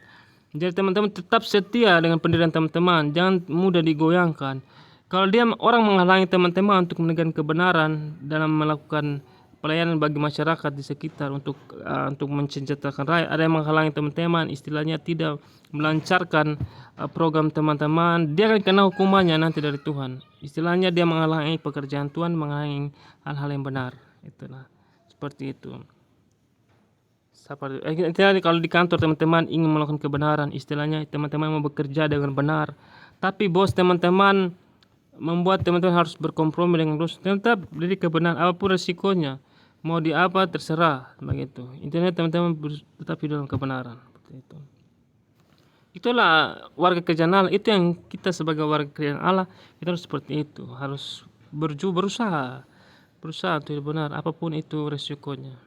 Jadi teman-teman tetap setia dengan pendirian teman-teman, jangan mudah digoyangkan. Kalau orang menghalangi teman-teman untuk menegakkan kebenaran dalam melakukan pelayanan bagi masyarakat di sekitar untuk mensejahterakan rakyat, ada yang menghalangi teman-teman, istilahnya tidak melancarkan program teman-teman, dia akan kena hukumannya nanti dari Tuhan. Istilahnya dia menghalangi pekerjaan Tuhan, menghalangi hal-hal yang benar. Itulah seperti itu. Kalau di kantor teman-teman ingin melakukan kebenaran, istilahnya teman-teman mau bekerja dengan benar, tapi bos teman-teman membuat teman-teman harus berkompromi dengan bos, tetap beri kebenaran apapun resikonya, mau di apa terserah begitu. Intinya teman-teman tetap hidup dalam kebenaran. Seperti itu. Itulah warga kerajaan Allah. Itu yang kita sebagai warga kerajaan Allah, kita harus seperti itu, harus berusaha untuk hidup benar apapun itu resikonya.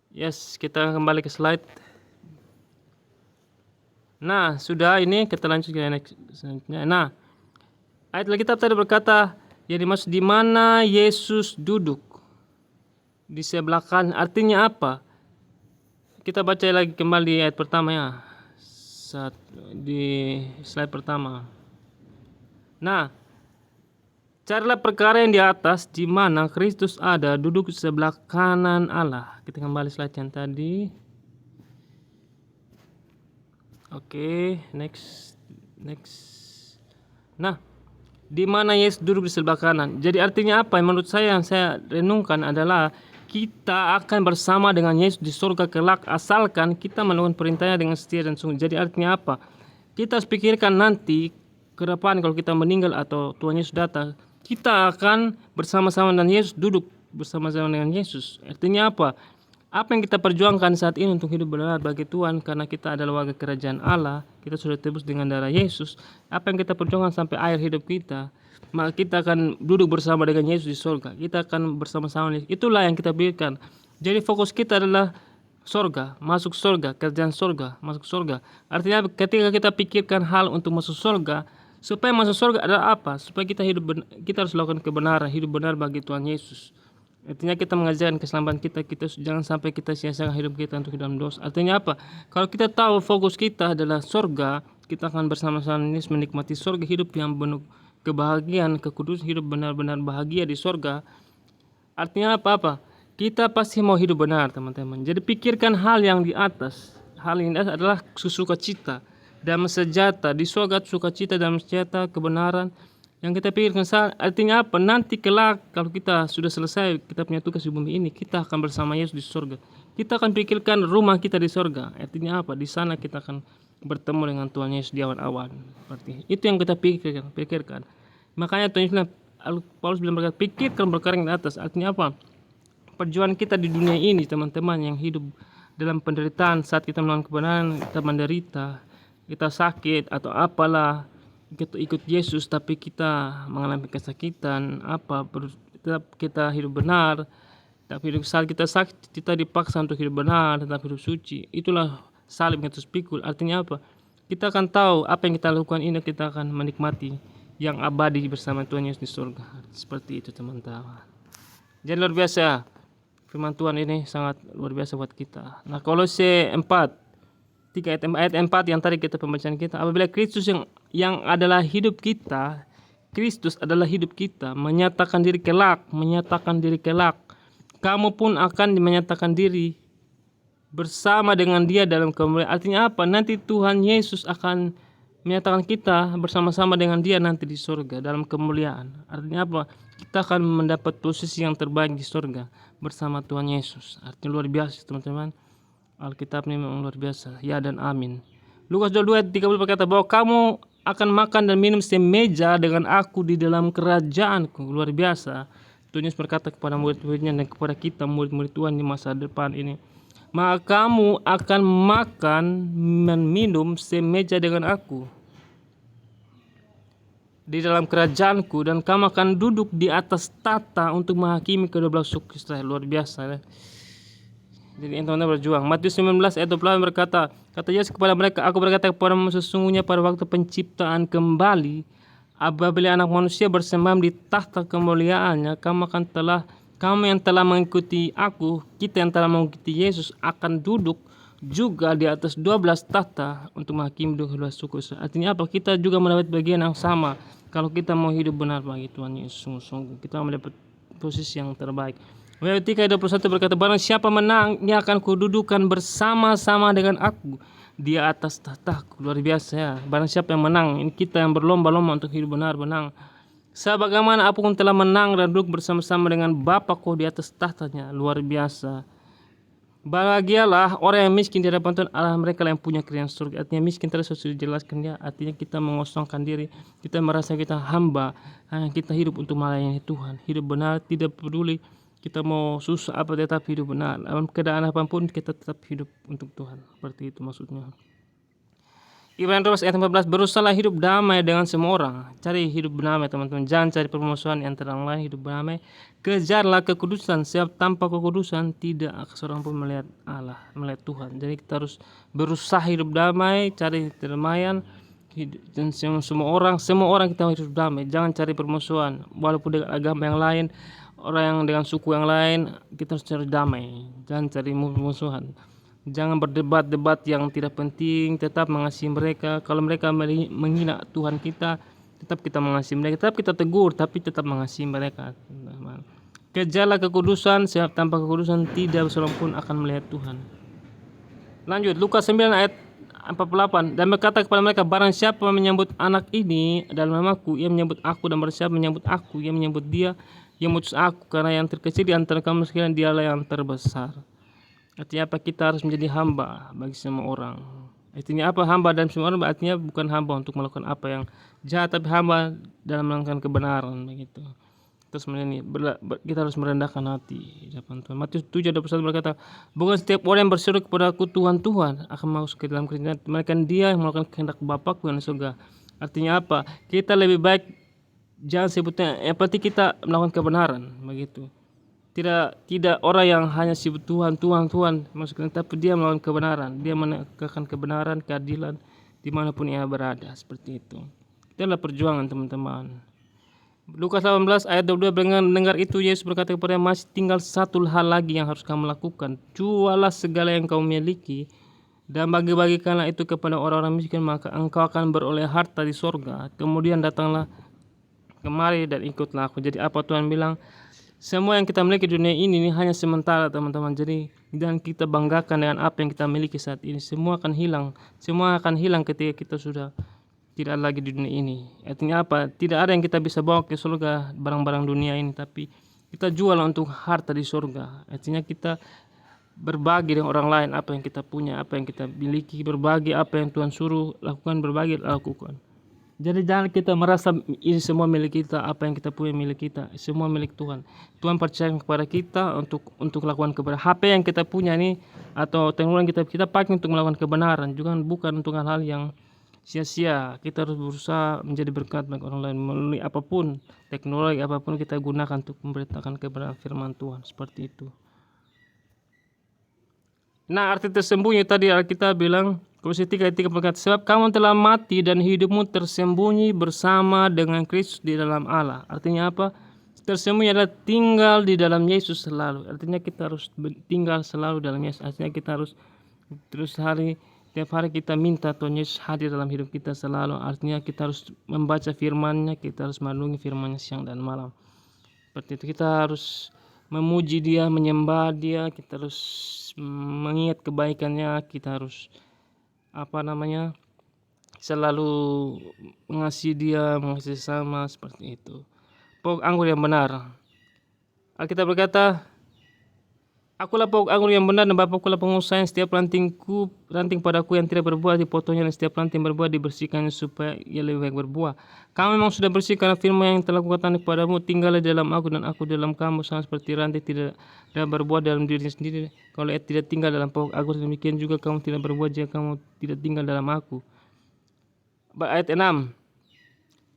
Yes, kita kembali ke slide. Nah, sudah ini kita lanjut ke next selanjutnya. Nah, ayat Alkitab tadi berkata, yang dimaksud di mana Yesus duduk di sebelah kanan, artinya apa? Kita baca lagi kembali ayat pertama ya, di slide pertama. Nah, carilah perkara yang di atas, di mana Kristus ada, duduk di sebelah kanan Allah. Kita kembali slide yang tadi. Oke, next. Nah, di mana Yesus duduk di sebelah kanan. Jadi artinya apa? Menurut saya yang saya renungkan adalah kita akan bersama dengan Yesus di surga kelak asalkan kita melakukan perintahnya dengan setia dan sungguh. Jadi artinya apa? Kita harus pikirkan nanti ke depan kalau kita meninggal atau Tuhan Yesus datang, kita akan bersama-sama dengan Yesus, duduk bersama-sama dengan Yesus. Artinya apa? Apa yang kita perjuangkan saat ini untuk hidup benar bagi Tuhan, karena kita adalah warga kerajaan Allah, kita sudah tebus dengan darah Yesus. Apa yang kita perjuangkan sampai akhir hidup kita, maka kita akan duduk bersama dengan Yesus di surga. Kita akan bersama-sama. Itulah yang kita pikirkan. Jadi fokus kita adalah surga, masuk surga, kerjaan surga, masuk surga. Artinya ketika kita pikirkan hal untuk masuk surga, supaya masuk surga adalah apa? Supaya kita kita harus lakukan kebenaran, hidup benar bagi Tuhan Yesus. Artinya kita mengajarkan keselamatan kita jangan sampai kita sia-siakan hidup kita untuk dalam dosa. Artinya apa? Kalau kita tahu fokus kita adalah surga, kita akan bersama-sama menikmati surga, hidup yang penuh kebahagiaan, kekudusan, hidup benar-benar bahagia di surga. Artinya apa? Kita pasti mau hidup benar, teman-teman. Jadi pikirkan hal yang di atas. Hal yang di atas adalah sukacita, damai sejahtera di surga, sukacita, damai sejahtera, kebenaran. Yang kita pikirkan artinya apa? Nanti kelak kalau kita sudah selesai kita punya tugas di bumi ini, kita akan bersama Yesus di surga. Kita akan pikirkan rumah kita di surga. Artinya apa? Di sana kita akan bertemu dengan Tuhan Yesus di awan-awan. Seperti itu yang kita pikirkan. Makanya Tuhan Paulus bilang berkata, pikirkan perkara yang di atas. Artinya apa? Perjuangan kita di dunia ini, teman-teman yang hidup dalam penderitaan, saat kita melawan kebenaran, kita menderita. kita sakit atau apalah, kita ikut Yesus tapi kita mengalami kesakitan tetap kita hidup benar. Tapi saat kita sakit, kita dipaksa untuk hidup benar, tetap hidup suci. Itulah salib yang pikul. Artinya apa? Kita akan tahu apa yang kita lakukan ini, kita akan menikmati yang abadi bersama Tuhan Yesus di surga. Seperti itu teman-teman. Jadi luar biasa. Firman Tuhan ini sangat luar biasa buat kita. Nah, Kolose 4, 3 ayat 4 yang tadi kita pembacaan kita. Apabila Kristus yang adalah hidup kita, Kristus adalah hidup kita, menyatakan diri kelak, kamu pun akan menyatakan diri bersama dengan Dia dalam kemuliaan. Artinya apa? Nanti Tuhan Yesus akan menyatakan kita bersama-sama dengan Dia nanti di surga dalam kemuliaan. Artinya apa? Kita akan mendapat posisi yang terbaik di surga bersama Tuhan Yesus. Artinya luar biasa teman-teman. Alkitab ini memang luar biasa. Ya dan amin. Lukas 22 ayat 30 berkata bahwa kamu akan makan dan minum semeja dengan aku di dalam kerajaanku. Luar biasa. Tuhan Yesus berkata kepada murid-muridnya dan kepada kita murid-murid Tuhan di masa depan ini, maka kamu akan makan dan minum semeja dengan aku di dalam kerajaanku, dan kamu akan duduk di atas tahta untuk menghakimi kedua belah suku Israel. Luar biasa ya. Jadi teman-teman berjuang. Matius 19 ayat 28 berkata, kata Yesus kepada mereka, aku berkata kepadamu sesungguhnya pada waktu penciptaan kembali, apabila anak manusia bersemayam di tahta kemuliaannya, kamu yang telah mengikuti aku, kita yang telah mengikuti Yesus akan duduk juga di atas 12 tahta untuk menghakimi kedua suku. Artinya apa? Kita juga mendapat bagian yang sama kalau kita mau hidup benar bagi Tuhan Yesus. Sungguh-sungguh kita mendapat posisi yang terbaik. Wahyu 3 ayat 21 berkata, barang siapa menang, ia akan kududukan bersama-sama dengan aku di atas tahtaku. Luar biasa ya. Barang siapa yang menang, ini kita yang berlomba-lomba untuk hidup benar, menang. Sebagaimana aku pun telah menang dan duduk bersama-sama dengan Bapakku di atas tahtanya. Luar biasa. Bahagialah orang yang miskin di hadapan Tuhan Allah, mereka yang punya kerajaan surga. Artinya miskin tadi sudah dijelaskan ya. Artinya kita mengosongkan diri, kita merasa kita hamba, kita hidup untuk melayani Tuhan. Hidup benar, tidak peduli kita mau susah apa, tetap hidup benar. Dalam keadaan apapun kita tetap hidup untuk Tuhan. Seperti itu maksudnya. Ibrani 12 ayat 14, berusahalah hidup damai dengan semua orang. Cari hidup damai teman-teman. Jangan cari permusuhan antara orang lain, hidup damai. Kejarlah kekudusan, sebab tanpa kekudusan tidak seorang pun melihat Allah, melihat Tuhan. Jadi kita harus berusaha hidup damai, cari kedamaian. Dan semua orang kita hidup damai. Jangan cari permusuhan. Walaupun dengan agama yang lain, orang yang dengan suku yang lain, kita harus cari damai. Jangan cari musuhan. Jangan berdebat-debat yang tidak penting. Tetap mengasihi mereka. Kalau mereka menghina Tuhan kita, tetap kita mengasihi mereka. Tetap kita tegur, tapi tetap mengasihi mereka. Kejarlah kekudusan, sebab tanpa kekudusan tidak seorang pun akan melihat Tuhan. Lanjut, Lukas 9 ayat 48, dan berkata kepada mereka, barang siapa menyambut anak ini dalam namaku, ia menyambut aku, dan barang siapa menyambut aku, ia menyambut dia yang mengutus aku, karena yang terkecil di antara kamu sekalian dialah yang terbesar. Artinya apa? Kita harus menjadi hamba bagi semua orang. Artinya apa? Hamba dalam semua orang artinya bukan hamba untuk melakukan apa yang jahat, tapi hamba dalam melakukan kebenaran begitu. Terus kita harus merendahkan hati di hadapan Tuhan. Matius 7:21 berkata, bukan setiap orang yang berseru kepada aku Tuhan, Tuhan akan masuk ke dalam kerajaan, melainkan dia yang melakukan kehendak Bapakku yang di surga. Artinya apa? Kita lebih baik jangan sebutnya, yang penting kita melakukan kebenaran begitu. Tidak orang yang hanya sibuk Tuhan maksudnya, tapi dia melakukan kebenaran, dia menegakkan kebenaran, keadilan dimanapun ia berada, seperti itu. Itulah perjuangan teman-teman. Lukas 18 ayat 22, mendengar itu Yesus berkata kepada masih tinggal satu hal lagi yang harus kamu lakukan. Jualah segala yang kamu miliki dan bagi-bagikanlah itu kepada orang-orang miskin, maka engkau akan beroleh harta di sorga. Kemudian datanglah kemari dan ikutlah aku. Jadi apa Tuhan bilang? Semua yang kita miliki di dunia ini hanya sementara teman-teman. Jadi dan kita banggakan dengan apa yang kita miliki saat ini. Semua akan hilang. Semua akan hilang ketika kita sudah tidak lagi di dunia ini. Artinya apa? Tidak ada yang kita bisa bawa ke surga barang-barang dunia ini, tapi kita jual untuk harta di surga. Artinya kita berbagi dengan orang lain apa yang kita punya, apa yang kita miliki, berbagi apa yang Tuhan suruh lakukan, berbagi lakukan. Jadi jangan kita merasa ini semua milik kita, apa yang kita punya milik kita, semua milik Tuhan. Tuhan percaya kepada kita untuk lakukan kebenaran. HP yang kita punya ini atau teknologi yang kita pakai untuk melakukan kebenaran, juga bukan untuk hal-hal yang sia-sia. Kita harus berusaha menjadi berkat bagi orang lain melalui apapun, teknologi apapun kita gunakan untuk memberitakan kebenaran firman Tuhan, seperti itu. Nah, arti tersembunyi tadi Alkitab bilang, Kolose 3:3 berkata, sebab kamu telah mati dan hidupmu tersembunyi bersama dengan Kristus di dalam Allah. Artinya apa? Tersembunyi adalah tinggal di dalam Yesus selalu. Artinya kita harus tinggal selalu dalam Yesus. Artinya kita harus terus tiap hari kita minta Tuhan Yesus hadir dalam hidup kita selalu. Artinya kita harus membaca firman-Nya, kita harus merenungi firman-Nya siang dan malam. Seperti itu, kita harus memuji Dia, menyembah Dia, kita harus mengingat kebaikannya, kita harus selalu mengasihi Dia, mengasihi sesama, seperti itu. Pokok anggur yang benar. Alkitab berkata, akulah pokok anggur yang benar dan Bapa akulah pengusaha, yang setiap ranting padaku yang tidak berbuah dipotongnya, dan setiap ranting berbuah dibersihkannya supaya ia lebih baik berbuah. Kamu memang sudah bersih karena firman yang telah kukatakan kepadamu. Tinggallah dalam aku dan aku dalam kamu, sama seperti ranting tidak berbuah dalam dirinya sendiri kalau ia tidak tinggal dalam pokok anggur, demikian juga kamu tidak berbuah jika kamu tidak tinggal dalam aku. Ayat 6.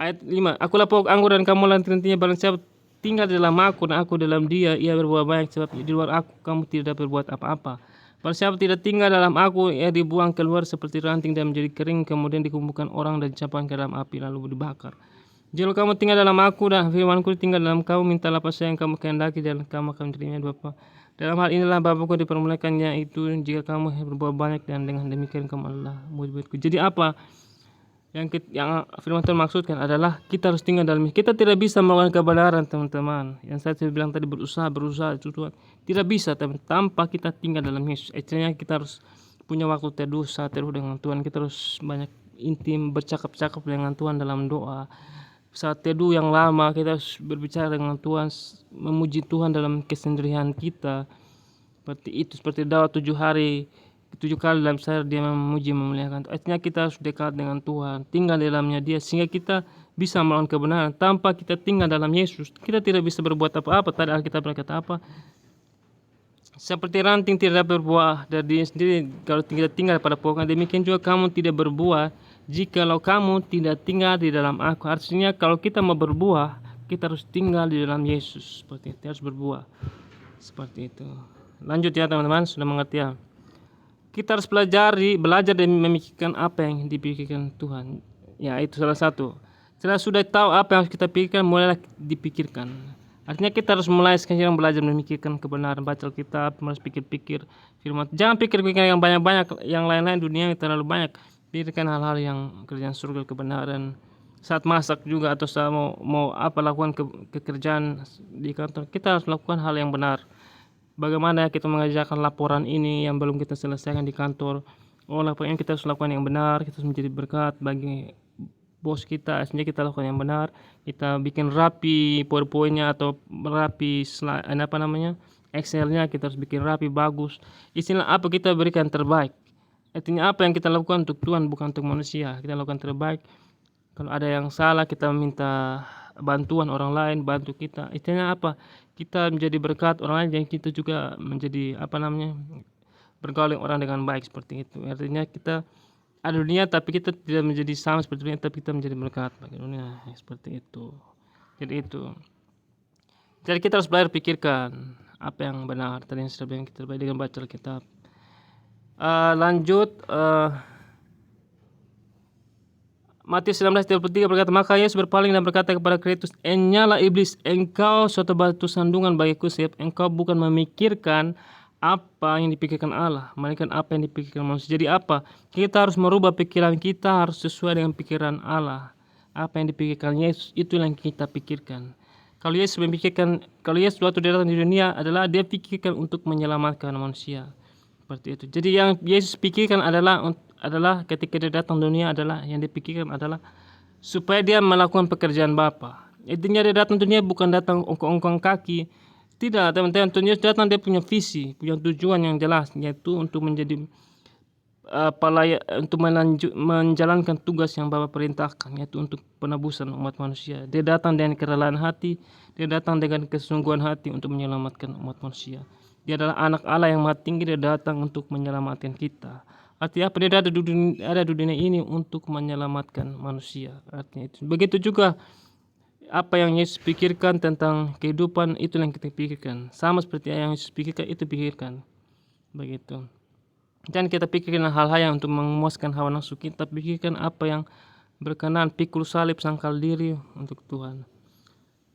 Ayat 5. Akulah pokok anggur dan kamulah ranting-rantingnya. Barang siapa tinggal di dalam aku dan aku dalam dia, ia berbuah banyak, sebab di luar aku kamu tidak dapat berbuat apa-apa. Barang siapa tidak tinggal dalam aku, ia dibuang keluar seperti ranting dan menjadi kering, kemudian dikumpulkan orang dan dicampakkan ke dalam api lalu dibakar. Jika kamu tinggal dalam aku dan firmanku tinggal dalam kamu, mintalah apa saja yang kamu kehendaki dan kamu akan menerimanya Bapa. Dalam hal inilah Bapakku dipermuliakannya, itu jika kamu berbuat banyak, dan dengan demikian kamu adalah murid-muridku. Jadi apa yang firman Tuhan maksudkan adalah kita harus tinggal dalam Yesus. Kita tidak bisa melakukan kebenaran, teman-teman. Yang saya bilang tadi, berusaha itu Tuhan. Tidak bisa, teman, tanpa kita tinggal dalam Yesus. Artinya kita harus punya waktu teduh, saat teduh dengan Tuhan. Kita harus banyak intim, bercakap-cakap dengan Tuhan dalam doa. Saat teduh yang lama, kita harus berbicara dengan Tuhan, memuji Tuhan dalam kesendirian kita. Seperti itu, seperti Daud 7 kali dalam sehari dia memuji, memuliakan. Artinya kita harus dekat dengan Tuhan, tinggal di dalamnya Dia, sehingga kita bisa melawan kebenaran. Tanpa kita tinggal dalam Yesus, kita tidak bisa berbuat apa-apa. Tadi Alkitab berkata apa? Seperti ranting tidak dapat berbuah dari dirinya sendiri kalau tidak tinggal pada pokoknya, demikian juga kamu tidak berbuah jikalau kamu tidak tinggal di dalam aku. Artinya kalau kita mau berbuah, kita harus tinggal di dalam Yesus. Seperti itu, harus berbuah. Seperti itu. Lanjut ya teman-teman, sudah mengerti ya? Kita harus belajar dan memikirkan apa yang dipikirkan Tuhan. Ya, itu salah satu. Setelah sudah tahu apa yang harus kita pikirkan, mulailah dipikirkan. Artinya kita harus mulai sekarang belajar memikirkan kebenaran, baca Alkitab, harus pikir-pikir firman. Jangan pikir-pikir yang banyak-banyak, yang lain-lain dunia yang terlalu banyak. Pikirkan hal-hal yang kerjaan surga, kebenaran. Saat masak juga, atau saat mau lakukan kekerjaan di kantor, kita harus lakukan hal yang benar. Bagaimana kita mengerjakan laporan ini yang belum kita selesaikan di kantor. Laporan ini kita harus lakukan yang benar. Kita harus menjadi berkat bagi bos kita. Aslinya kita lakukan yang benar. Kita bikin rapi PowerPoint-nya atau rapi Excel-nya. Kita harus bikin rapi, bagus. Istilah apa, kita berikan terbaik. Artinya apa yang kita lakukan untuk Tuhan, bukan untuk manusia. Kita lakukan terbaik. Kalau ada yang salah, kita minta bantuan orang lain, bantu kita. Artinya apa? Kita menjadi berkat orang lain, dan kita juga menjadi bergaul orang dengan baik, seperti itu. Artinya kita ada dunia tapi kita tidak menjadi sama seperti dunia, tapi kita menjadi berkat bagi dunia, seperti itu. Jadi kita harus belajar pikirkan apa yang benar. Tadi yang sudah bilang, kita baik dengan baca Alkitab. Lanjut, Matius 19:33 berkata, maka Yesus berpaling dan berkata kepada Kristus, "Enyalah iblis, engkau suatu batu sandungan bagiku, sebab engkau bukan memikirkan apa yang dipikirkan Allah, melainkan apa yang dipikirkan manusia." Jadi apa? Kita harus merubah pikiran kita, harus sesuai dengan pikiran Allah. Apa yang dipikirkan Yesus, itu yang kita pikirkan. Kalau Yesus suatu datang di dunia adalah dia pikirkan untuk menyelamatkan manusia. Seperti itu. Jadi yang Yesus pikirkan adalah ketika dia datang dunia, adalah yang dipikirkan adalah supaya dia melakukan pekerjaan Bapa. Intinya dia datang dunia bukan datang ongkong-ongkong kaki. Tidak, teman-teman. Tuhan Yesus datang, dia punya visi, punya tujuan yang jelas, yaitu untuk menjadi untuk menjalankan tugas yang Bapa perintahkan, yaitu untuk penebusan umat manusia. Dia datang dengan kerelaan hati, dia datang dengan kesungguhan hati untuk menyelamatkan umat manusia. Dia adalah anak Allah yang maha tinggi, dia datang untuk menyelamatkan kita. Artinya apa? Dia ada di dunia ini untuk menyelamatkan manusia. Artinya itu. Begitu juga apa yang Yesus pikirkan tentang kehidupan, itu yang kita pikirkan. Sama seperti yang Yesus pikirkan, itu pikirkan. Begitu. Jangan kita pikirkan hal-hal yang untuk memuaskan hawa nafsu kita. Pikirkan apa yang berkenan, pikul salib, sangkal diri untuk Tuhan.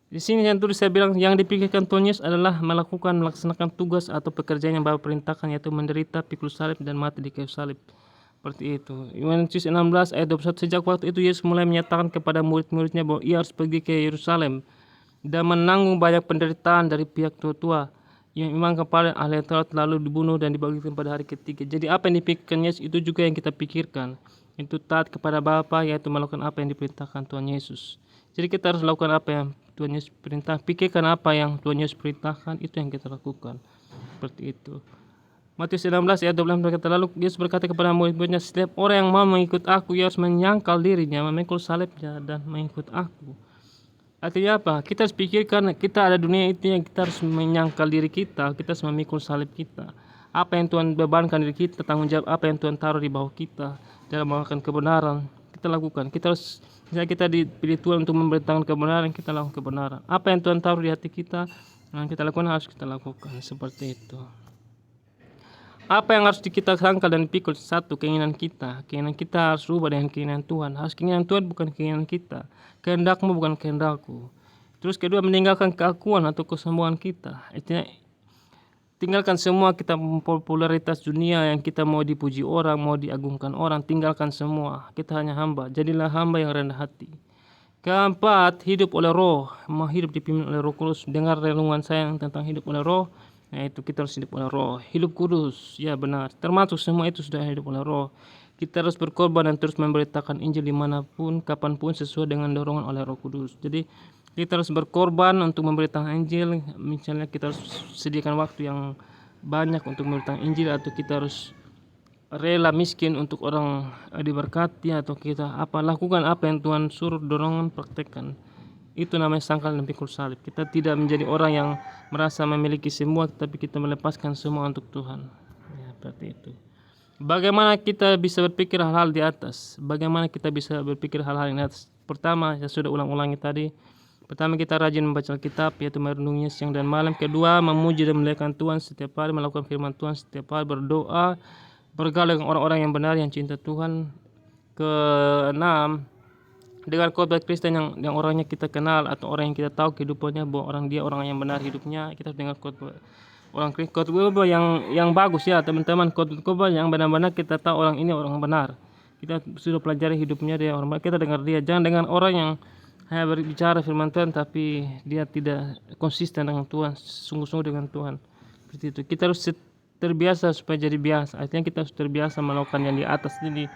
Di sini yang tulis saya bilang yang dipikirkan Tuhan Yesus adalah melaksanakan tugas atau pekerjaan yang Bapa perintahkan, yaitu menderita, pikul salib, dan mati di kayu salib. Seperti itu. Yohanes 16 ayat 21, sejak waktu itu Yesus mulai menyatakan kepada murid-muridnya bahwa ia harus pergi ke Yerusalem dan menanggung banyak penderitaan dari pihak tua-tua yang imam kepala ahli Taurat, lalu dibunuh dan dibangkitkan pada hari ketiga. Jadi apa yang dipikirkan Yesus itu juga yang kita pikirkan. Itu taat kepada Bapa, yaitu melakukan apa yang diperintahkan Tuhan Yesus. Jadi kita harus lakukan apa yang Tuhan Yesus perintah, pikirkan apa yang Tuhan Yesus perintahkan, itu yang kita lakukan. Seperti itu. Matius 16 ayat 12 berkata, lalu Yesus berkata kepada murid-muridnya, setiap orang yang mau mengikut aku, ia harus menyangkal dirinya, memikul salibnya, dan mengikut aku. Artinya apa? Kita harus pikirkan kita ada dunia itu yang kita harus menyangkal diri kita harus memikul salib kita. Apa yang Tuhan bebankan diri kita, tanggung jawab apa yang Tuhan taruh di bawah kita dalam melakukan kebenaran, kita lakukan. Kita harus, misalnya kita dipilih Tuhan untuk memberitakan kebenaran, kita lakukan kebenaran. Apa yang Tuhan taruh di hati kita, yang kita lakukan harus kita lakukan. Seperti itu. Apa yang harus kita sangkal dan pikul? Satu, keinginan kita. Keinginan kita harus rubah dengan keinginan Tuhan. Harus keinginan Tuhan, bukan keinginan kita. Kehendakmu bukan kehendakku. Terus kedua, meninggalkan keakuan atau kesombongan kita. Artinya tinggalkan semua kita popularitas dunia yang kita mau dipuji orang, mau diagungkan orang. Tinggalkan semua. Kita hanya hamba. Jadilah hamba yang rendah hati. Keempat, hidup oleh roh. Mau hidup dipimpin oleh Roh Kudus. Dengar renungan saya tentang hidup oleh roh. Itu kita harus hidup oleh roh. Hidup kudus, ya benar. Termasuk semua itu sudah hidup oleh roh. Kita harus berkorban dan terus memberitakan Injil dimanapun, kapanpun, sesuai dengan dorongan oleh Roh Kudus. Jadi kita harus berkorban untuk memberitakan Injil. Misalnya kita harus sediakan waktu yang banyak untuk memberitakan Injil, atau kita harus rela miskin untuk orang diberkati, atau kita lakukan apa yang Tuhan suruh, dorongan, praktekkan. Itu namanya sangkal dan pikul salib. Kita tidak menjadi orang yang merasa memiliki semua, tapi kita melepaskan semua untuk Tuhan. Ya, seperti itu. Bagaimana kita bisa berpikir hal-hal di atas? Bagaimana kita bisa berpikir hal-hal di atas? Pertama, saya sudah ulang-ulangi tadi. Pertama, kita rajin membaca Alkitab, yaitu merenunginya siang dan malam. Kedua, memuji dan memuliakan Tuhan setiap hari, melakukan firman Tuhan setiap hari, berdoa, bergaul dengan orang-orang yang benar, yang cinta Tuhan. Keenam, dengan khotbah Kristen yang orangnya kita kenal, atau orang yang kita tahu kehidupannya bahwa orang yang benar hidupnya, kita harus dengar khotbah orang Kristen, khotbah yang bagus ya teman-teman, khotbah yang benar-benar kita tahu orang ini orang benar. Kita sudah pelajari hidupnya dia orang benar, kita dengar dia. Jangan dengan orang yang hanya berbicara firman Tuhan tapi dia tidak konsisten dengan Tuhan, sungguh-sungguh dengan Tuhan. Seperti itu. Kita harus terbiasa supaya jadi biasa. Artinya kita harus terbiasa melakukan yang di atas ini.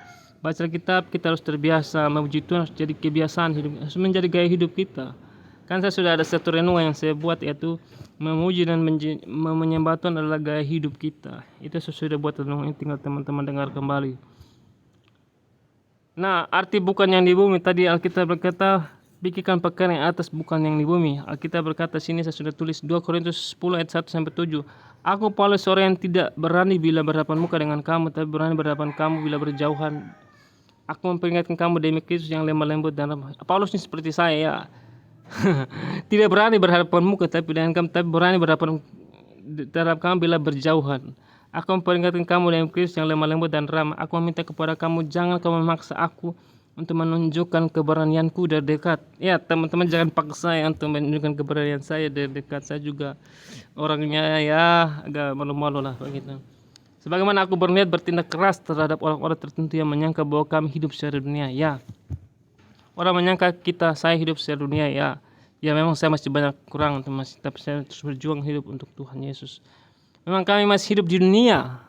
Baca Alkitab, kita harus terbiasa memuji Tuhan, harus jadi kebiasaan hidup, harus menjadi gaya hidup kita. Kan saya sudah ada satu renungan yang saya buat, yaitu memuji dan menyembah Tuhan adalah gaya hidup kita. Itu saya sudah buat renungan ini, tinggal teman-teman dengar kembali. Nah, arti bukan yang di bumi, tadi Alkitab berkata pikirkan perkara yang atas, bukan yang di bumi. Alkitab berkata sini, saya sudah tulis 2 Korintus 10 ayat 1-7. Aku Paulus, seorang yang tidak berani bila berhadapan muka dengan kamu, tapi berani berhadapan kamu bila berjauhan. Aku memperingatkan kamu demi Kristus yang lemah lembut dan ramah. Paulus ini seperti saya ya. Tidak berani berhadapan muka tapi dengan kamu, tapi berani berhadapan terhadap kamu bila berjauhan. Aku memperingatkan kamu demi Kristus yang lemah lembut dan ramah. Aku meminta kepada kamu, jangan kamu memaksa aku untuk menunjukkan keberanianku dari dekat. Ya teman-teman, jangan paksa saya untuk menunjukkan keberanian saya dari dekat. Saya juga orangnya ya agak malu-malu lah begitu. Sebagaimana aku berniat bertindak keras terhadap orang-orang tertentu yang menyangka bahwa kami hidup secara dunia, ya. Orang menyangka saya hidup secara dunia, ya. Ya memang saya masih banyak kurang, tapi saya terus berjuang hidup untuk Tuhan Yesus. Memang kami masih hidup di dunia.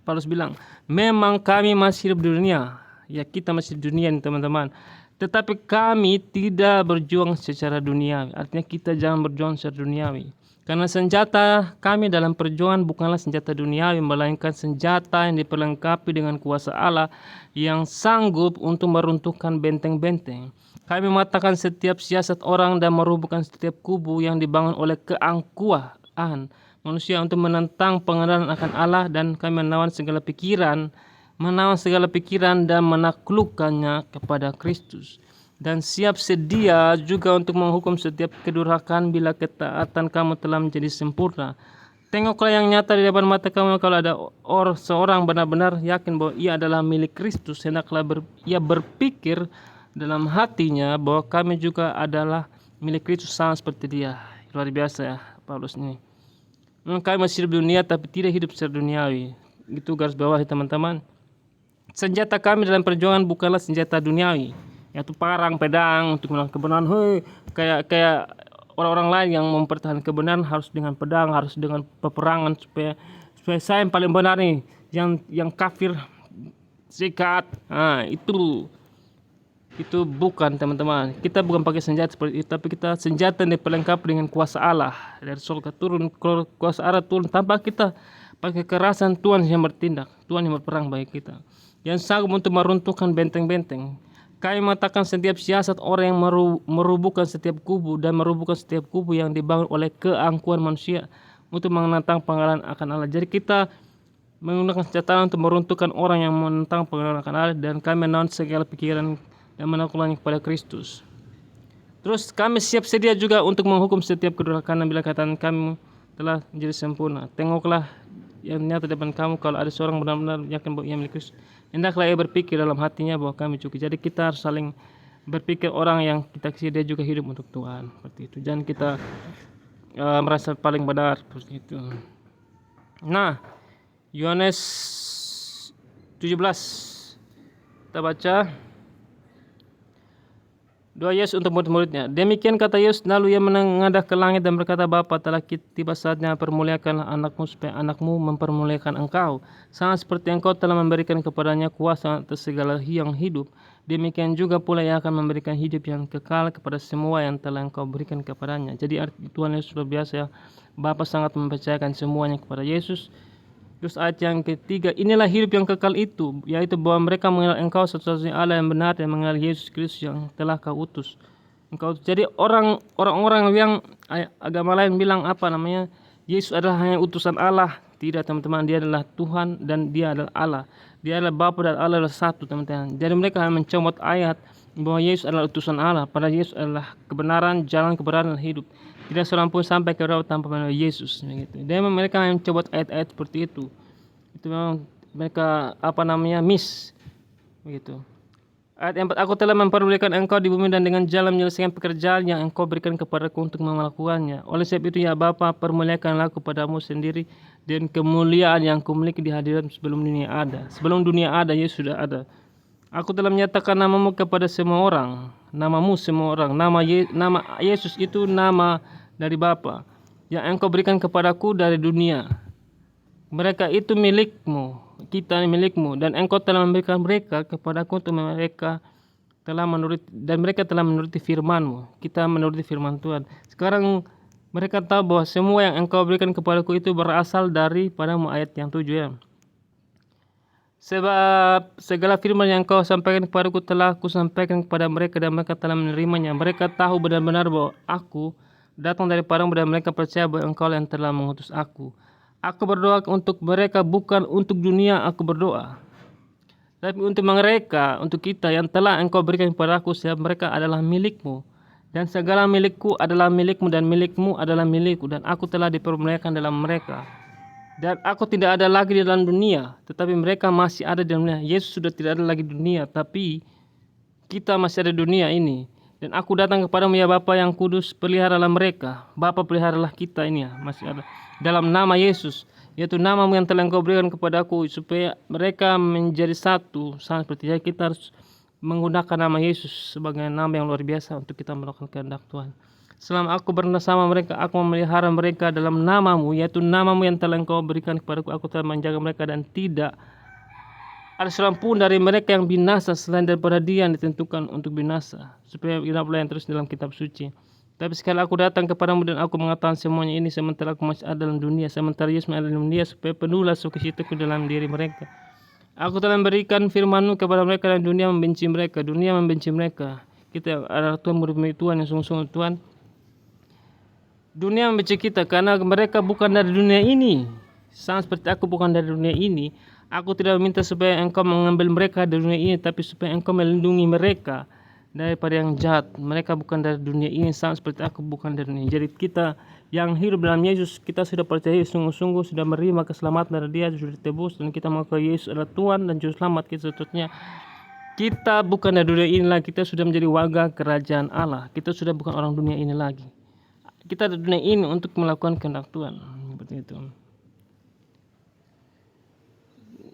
Paulus bilang, memang kami masih hidup di dunia. Ya kita masih di dunia nih teman-teman. Tetapi kami tidak berjuang secara duniawi. Artinya kita jangan berjuang secara duniawi. Karena senjata kami dalam perjuangan bukanlah senjata duniawi, melainkan senjata yang diperlengkapi dengan kuasa Allah yang sanggup untuk meruntuhkan benteng-benteng. Kami mematahkan setiap siasat orang dan merobohkan setiap kubu yang dibangun oleh keangkuhan manusia untuk menentang pengenalan akan Allah, dan kami menawan segala pikiran menawan segala pikiran dan menaklukkannya kepada Kristus, dan siap sedia juga untuk menghukum setiap kedurhakaan bila ketaatan kamu telah menjadi sempurna. Tengoklah yang nyata di depan mata kamu, kalau ada seorang benar-benar yakin bahwa ia adalah milik Kristus, hendaklah ia berpikir dalam hatinya bahwa kami juga adalah milik Kristus sama seperti dia. Luar biasa ya Paulus ini. Kami masih hidup di dunia tapi tidak hidup secara duniawi. Itu garis bawah teman-teman. Senjata kami dalam perjuangan bukanlah senjata duniawi, yaitu parang, pedang untuk melawan kebenaran. Kayak orang-orang lain yang mempertahankan kebenaran harus dengan pedang, harus dengan peperangan supaya saya yang paling benar nih, yang kafir sikat. Itu bukan teman-teman. Kita bukan pakai senjata seperti itu, tapi kita senjata yang diperlengkapi dengan kuasa Allah dari surga turun. Kuasa Allah turun tanpa kita pakai kekerasan. Tuhan yang bertindak, Tuhan yang berperang bagi kita, yang sanggup untuk meruntuhkan benteng-benteng. Kami mengatakan setiap siasat orang yang merubuhkan setiap kubu dan merubuhkan setiap kubu yang dibangun oleh keangkuhan manusia untuk menentang pengenalan akan Allah. Jadi kita menggunakan senjata untuk meruntuhkan orang yang menentang pengenalan akan Allah, dan kami menawan segala pikiran dan menaklukkannya kepada Kristus. Terus kami siap sedia juga untuk menghukum setiap kedurhakaan bila katakan kami telah menjadi sempurna. Tengoklah yang nyata di depan kamu, kalau ada seorang benar-benar yakin bahwa ia milik Kristus, hendaklah ia berpikir dalam hatinya bahwa kami cukup. Jadi kita harus saling berpikir, orang yang kita kasih dia juga hidup untuk Tuhan, seperti itu. Jangan kita merasa paling benar seperti itu. Nah, Yohanes 17 kita baca. Doa Yesus untuk murid-muridnya. Demikian kata Yesus, lalu ia menengadah ke langit dan berkata, Bapa, telah tiba saatnya, permuliakanlah anakmu supaya anakmu mempermuliakan engkau, sama seperti engkau telah memberikan kepadanya kuasa atas segala yang hidup. Demikian juga pula ia akan memberikan hidup yang kekal kepada semua yang telah engkau berikan kepadanya. Jadi arti Tuhan Yesus luar biasa ya. Bapa sangat mempercayakan semuanya kepada Yesus. Terus ayat yang ketiga, inilah hidup yang kekal itu, yaitu bahwa mereka mengenal engkau satu-satunya Allah yang benar, dan mengenal Yesus Kristus yang telah kau utus. Jadi orang-orang yang agama lain bilang Yesus adalah hanya utusan Allah. Tidak teman-teman, dia adalah Tuhan dan dia adalah Allah. Dia adalah Bapa dan Allah adalah satu teman-teman. Jadi mereka hanya mencomot ayat bahwa Yesus adalah utusan Allah, padahal Yesus adalah kebenaran, jalan kebenaran dan hidup. Tidak seorang pun sampai ke roh tanpa mengenal Yesus begitu. Dan mereka yang mencoba ayat-ayat seperti itu. Itu memang mereka miss begitu. Ayat 4, aku telah mempermuliakan engkau di bumi dan dengan jalan menyelesaikan pekerjaan yang engkau berikan kepadaku untuk melakukannya. Oleh sebab itu ya Bapa, permuliakanlah kepadamu sendiri dan kemuliaan yang kumiliki di hadirat sebelum dunia ada. Sebelum dunia ada, Yesus sudah ada. Aku telah menyatakan namamu kepada semua orang. Namamu semua orang. Nama Yesus itu nama dari Bapa yang engkau berikan kepadaku dari dunia. Mereka itu milikmu, kita milikmu, dan engkau telah memberikan mereka kepadaku untuk mereka telah menuruti firman-Mu. Kita menuruti firman Tuhan. Sekarang mereka tahu bahwa semua yang engkau berikan kepadaku itu berasal daripadamu, ayat yang 7 ya. Sebab segala firman yang kau sampaikan kepadaku telah kusampaikan kepada mereka, dan mereka telah menerimanya. Mereka tahu benar-benar bahwa aku datang daripadamu, dan mereka percaya bahwa engkau yang telah mengutus aku. Aku berdoa untuk mereka, bukan untuk dunia aku berdoa, tapi untuk mereka, untuk kita yang telah engkau berikan kepada aku, sebab mereka adalah milikmu. Dan segala milikku adalah milikmu, dan milikmu adalah milikku, dan aku telah dipermuliakan dalam mereka. Dan aku tidak ada lagi di dalam dunia, tetapi mereka masih ada di dunia. Yesus sudah tidak ada lagi di dunia, tapi kita masih ada di dunia ini. Dan aku datang kepadamu ya Bapa yang kudus, peliharalah mereka. Bapa, peliharalah kita ini ya, masih ada. Dalam nama Yesus, yaitu namamu yang telah engkau berikan kepadaku, supaya mereka menjadi satu, sama seperti saya. Kita harus menggunakan nama Yesus sebagai nama yang luar biasa untuk kita melakukan kehendak Tuhan. Selama aku bersama mereka, aku memelihara mereka dalam namamu, yaitu namamu yang telah engkau berikan kepadaku. Aku telah menjaga mereka, dan tidak ada seorang pun dari mereka yang binasa selain daripada dia yang ditentukan untuk binasa, supaya hiduplah yang terus dalam kitab suci. Tapi sekali aku datang kepadamu dan aku mengatakan semuanya ini sementara aku masih ada dalam dunia, sementara Yesus ada dalam dunia, supaya penuhlah sukacitaku dalam diri mereka. Aku telah memberikan firman-Mu kepada mereka, dan dunia membenci mereka. Dunia membenci mereka. Kita adalah Tuhan, murid-murid Tuhan yang sungguh-sungguh Tuhan. Dunia membenci kita karena mereka bukan dari dunia ini. Sama seperti aku bukan dari dunia ini. Aku tidak meminta supaya engkau mengambil mereka dari dunia ini, tapi supaya engkau melindungi mereka daripada yang jahat. Mereka bukan dari dunia ini, sama seperti aku bukan dari dunia. Jadi kita yang hidup dalam Yesus, kita sudah percaya sungguh-sungguh, sudah menerima keselamatan dari Dia, sudah ditebus, dan kita mengaku Yesus adalah Tuhan dan Juru Selamat kita seterusnya. Kita bukan dari dunia ini lagi, kita sudah menjadi warga kerajaan Allah. Kita sudah bukan orang dunia ini lagi. Kita dari dunia ini untuk melakukan kehendak Tuhan. Seperti itu.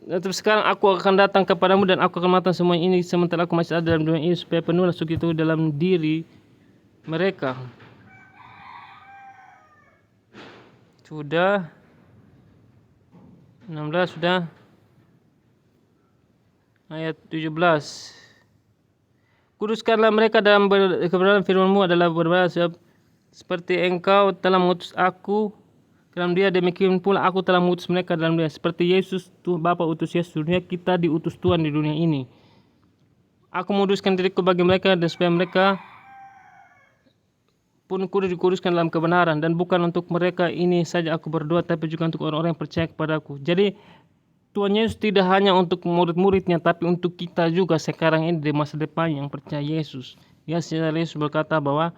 Dan terus sekarang aku akan datang kepadamu dan aku akan melakukan semua ini sementara aku masih ada dalam dunia ini, supaya penuhlah sukacita itu dalam diri mereka. Sudah 16 sudah. Ayat 17. Kuduskanlah mereka dalam kebenaran, firman-Mu adalah benar, seperti engkau telah mengutus aku dalam Dia, demikian pula aku telah mengutus mereka dalam Dia. Seperti Yesus Tuhan Bapa utus Yesus dunia, kita diutus Tuhan di dunia ini. Aku menguduskan diriku bagi mereka, dan supaya mereka pun dikuduskan dalam kebenaran. Dan bukan untuk mereka ini saja aku berdoa, tapi juga untuk orang-orang yang percaya kepadaku. Jadi Tuhan Yesus tidak hanya untuk murid-muridnya, tapi untuk kita juga sekarang ini di masa depan yang percaya Yesus. Yesus berkata bahwa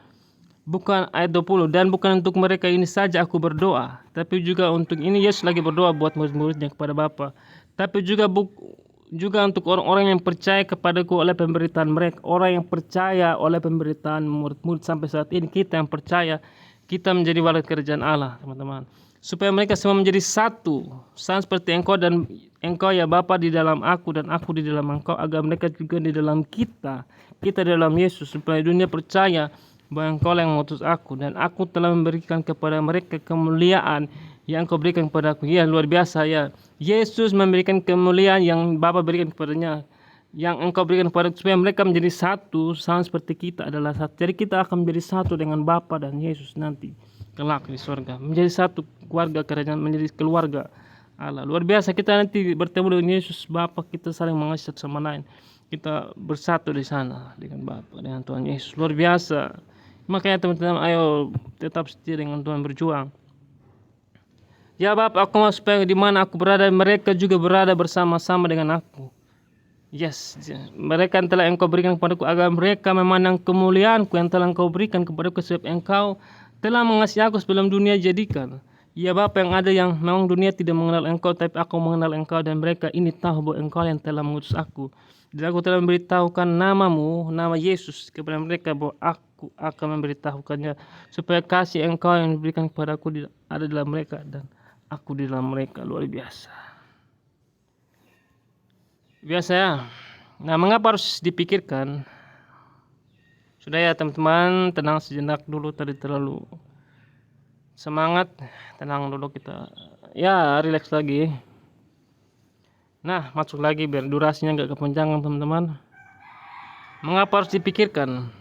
bukan ayat 20, dan bukan untuk mereka ini saja aku berdoa, tapi juga untuk ini Yesus lagi berdoa buat murid-muridnya kepada Bapa, tapi juga untuk orang-orang yang percaya kepadaku oleh pemberitaan mereka, orang yang percaya oleh pemberitaan murid-murid sampai saat ini. Kita yang percaya, kita menjadi warga kerajaan Allah, teman-teman, supaya mereka semua menjadi satu, sama seperti engkau dan engkau ya Bapa di dalam aku dan aku di dalam engkau, agar mereka juga di dalam kita di dalam Yesus, supaya dunia percaya bahwa engkau yang mengutus aku, dan aku telah memberikan kepada mereka kemuliaan yang engkau berikan kepadaku. Ya, luar biasa ya. Yesus memberikan kemuliaan yang Bapa berikan kepadanya, yang engkau berikan kepada, supaya mereka menjadi satu, sama seperti kita adalah satu. Jadi kita akan menjadi satu dengan Bapa dan Yesus nanti kelak di surga, menjadi satu keluarga kerajaan, menjadi keluarga Allah. Luar biasa, kita nanti bertemu dengan Yesus Bapa, kita saling mengasihi satu sama lain. Kita bersatu di sana dengan Bapa, dengan Tuhan Yesus. Luar biasa. Makanya teman-teman, ayo tetap setia dengan Tuhan, berjuang. Ya Bapa, aku mau supaya di mana aku berada, mereka juga berada bersama-sama dengan aku. Yes, mereka yang telah engkau berikan kepadaku, agar mereka memandang kemuliaanku yang telah engkau berikan kepadaku, sebab engkau telah mengasihi aku sebelum dunia jadikan. Ya Bapa, yang ada yang memang dunia tidak mengenal engkau, tapi aku mengenal engkau, dan mereka ini tahu bahwa engkau yang telah mengutus aku. Dan aku telah memberitahukan namamu, nama Yesus, kepada mereka, bahwa aku akan memberitahukannya, supaya kasih engkau yang diberikan kepadaku ada dalam mereka, dan aku di dalam mereka. Luar biasa. Biasa ya. Nah, mengapa harus dipikirkan? Sudah ya teman-teman, tenang sejenak dulu, tadi terlalu semangat, tenang dulu, kita ya relax lagi. Nah, masuk lagi biar durasinya nggak kepanjangan teman-teman. Mengapa harus dipikirkan?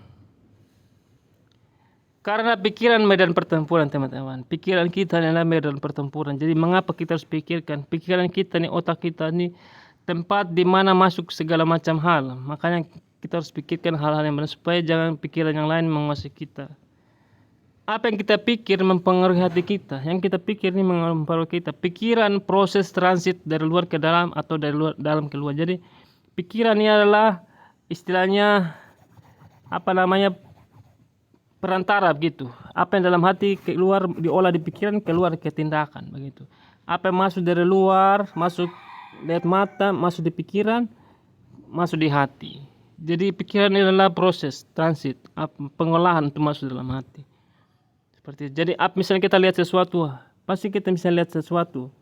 Karena pikiran medan pertempuran teman-teman. Pikiran kita adalah medan pertempuran. Jadi mengapa kita harus pikirkan? Pikiran kita nih, otak kita nih tempat di mana masuk segala macam hal. Makanya kita harus pikirkan hal-hal yang benar, supaya jangan pikiran yang lain menguasai kita. Apa yang kita pikir mempengaruhi hati kita. Yang kita pikir ini mempengaruhi kita. Pikiran proses transit dari luar ke dalam atau dari luar dalam ke luar. Jadi pikiran ini adalah istilahnya perantara begitu. Apa yang dalam hati keluar diolah di pikiran, keluar ke tindakan begitu. Apa yang masuk dari luar, masuk lihat mata, masuk di pikiran, masuk di hati. Jadi pikiran ini adalah proses transit, pengolahan untuk masuk dalam hati. Seperti itu. Jadi misalnya kita lihat sesuatu, pasti kita bisa lihat sesuatu,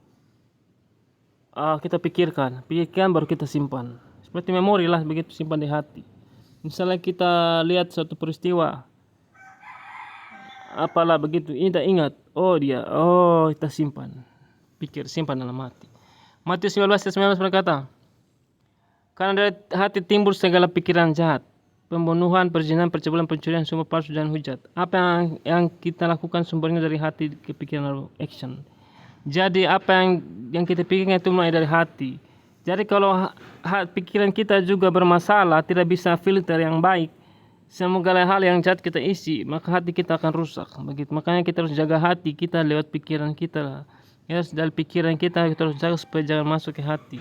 kita pikirkan baru kita simpan. Seperti memori lah begitu, simpan di hati. Misalnya kita lihat suatu peristiwa, apalah begitu, kita ingat, kita simpan, simpan dalam hati. Matius 19:19 berkata, karena dari hati timbul segala pikiran jahat, pembunuhan, perzinahan, percabulan, pencurian, sumpah palsu, dan hujat. Apa yang kita lakukan sumbernya dari hati ke pikiran lalu action. Jadi apa yang kita pikirkan itu mulai dari hati. Jadi kalau pikiran kita juga bermasalah, tidak bisa filter yang baik, segala hal yang jahat kita isi, maka hati kita akan rusak. Begitu. Makanya kita harus jaga hati kita lewat pikiran kita lah. Ya, dari pikiran kita harus jaga supaya jangan masuk ke hati.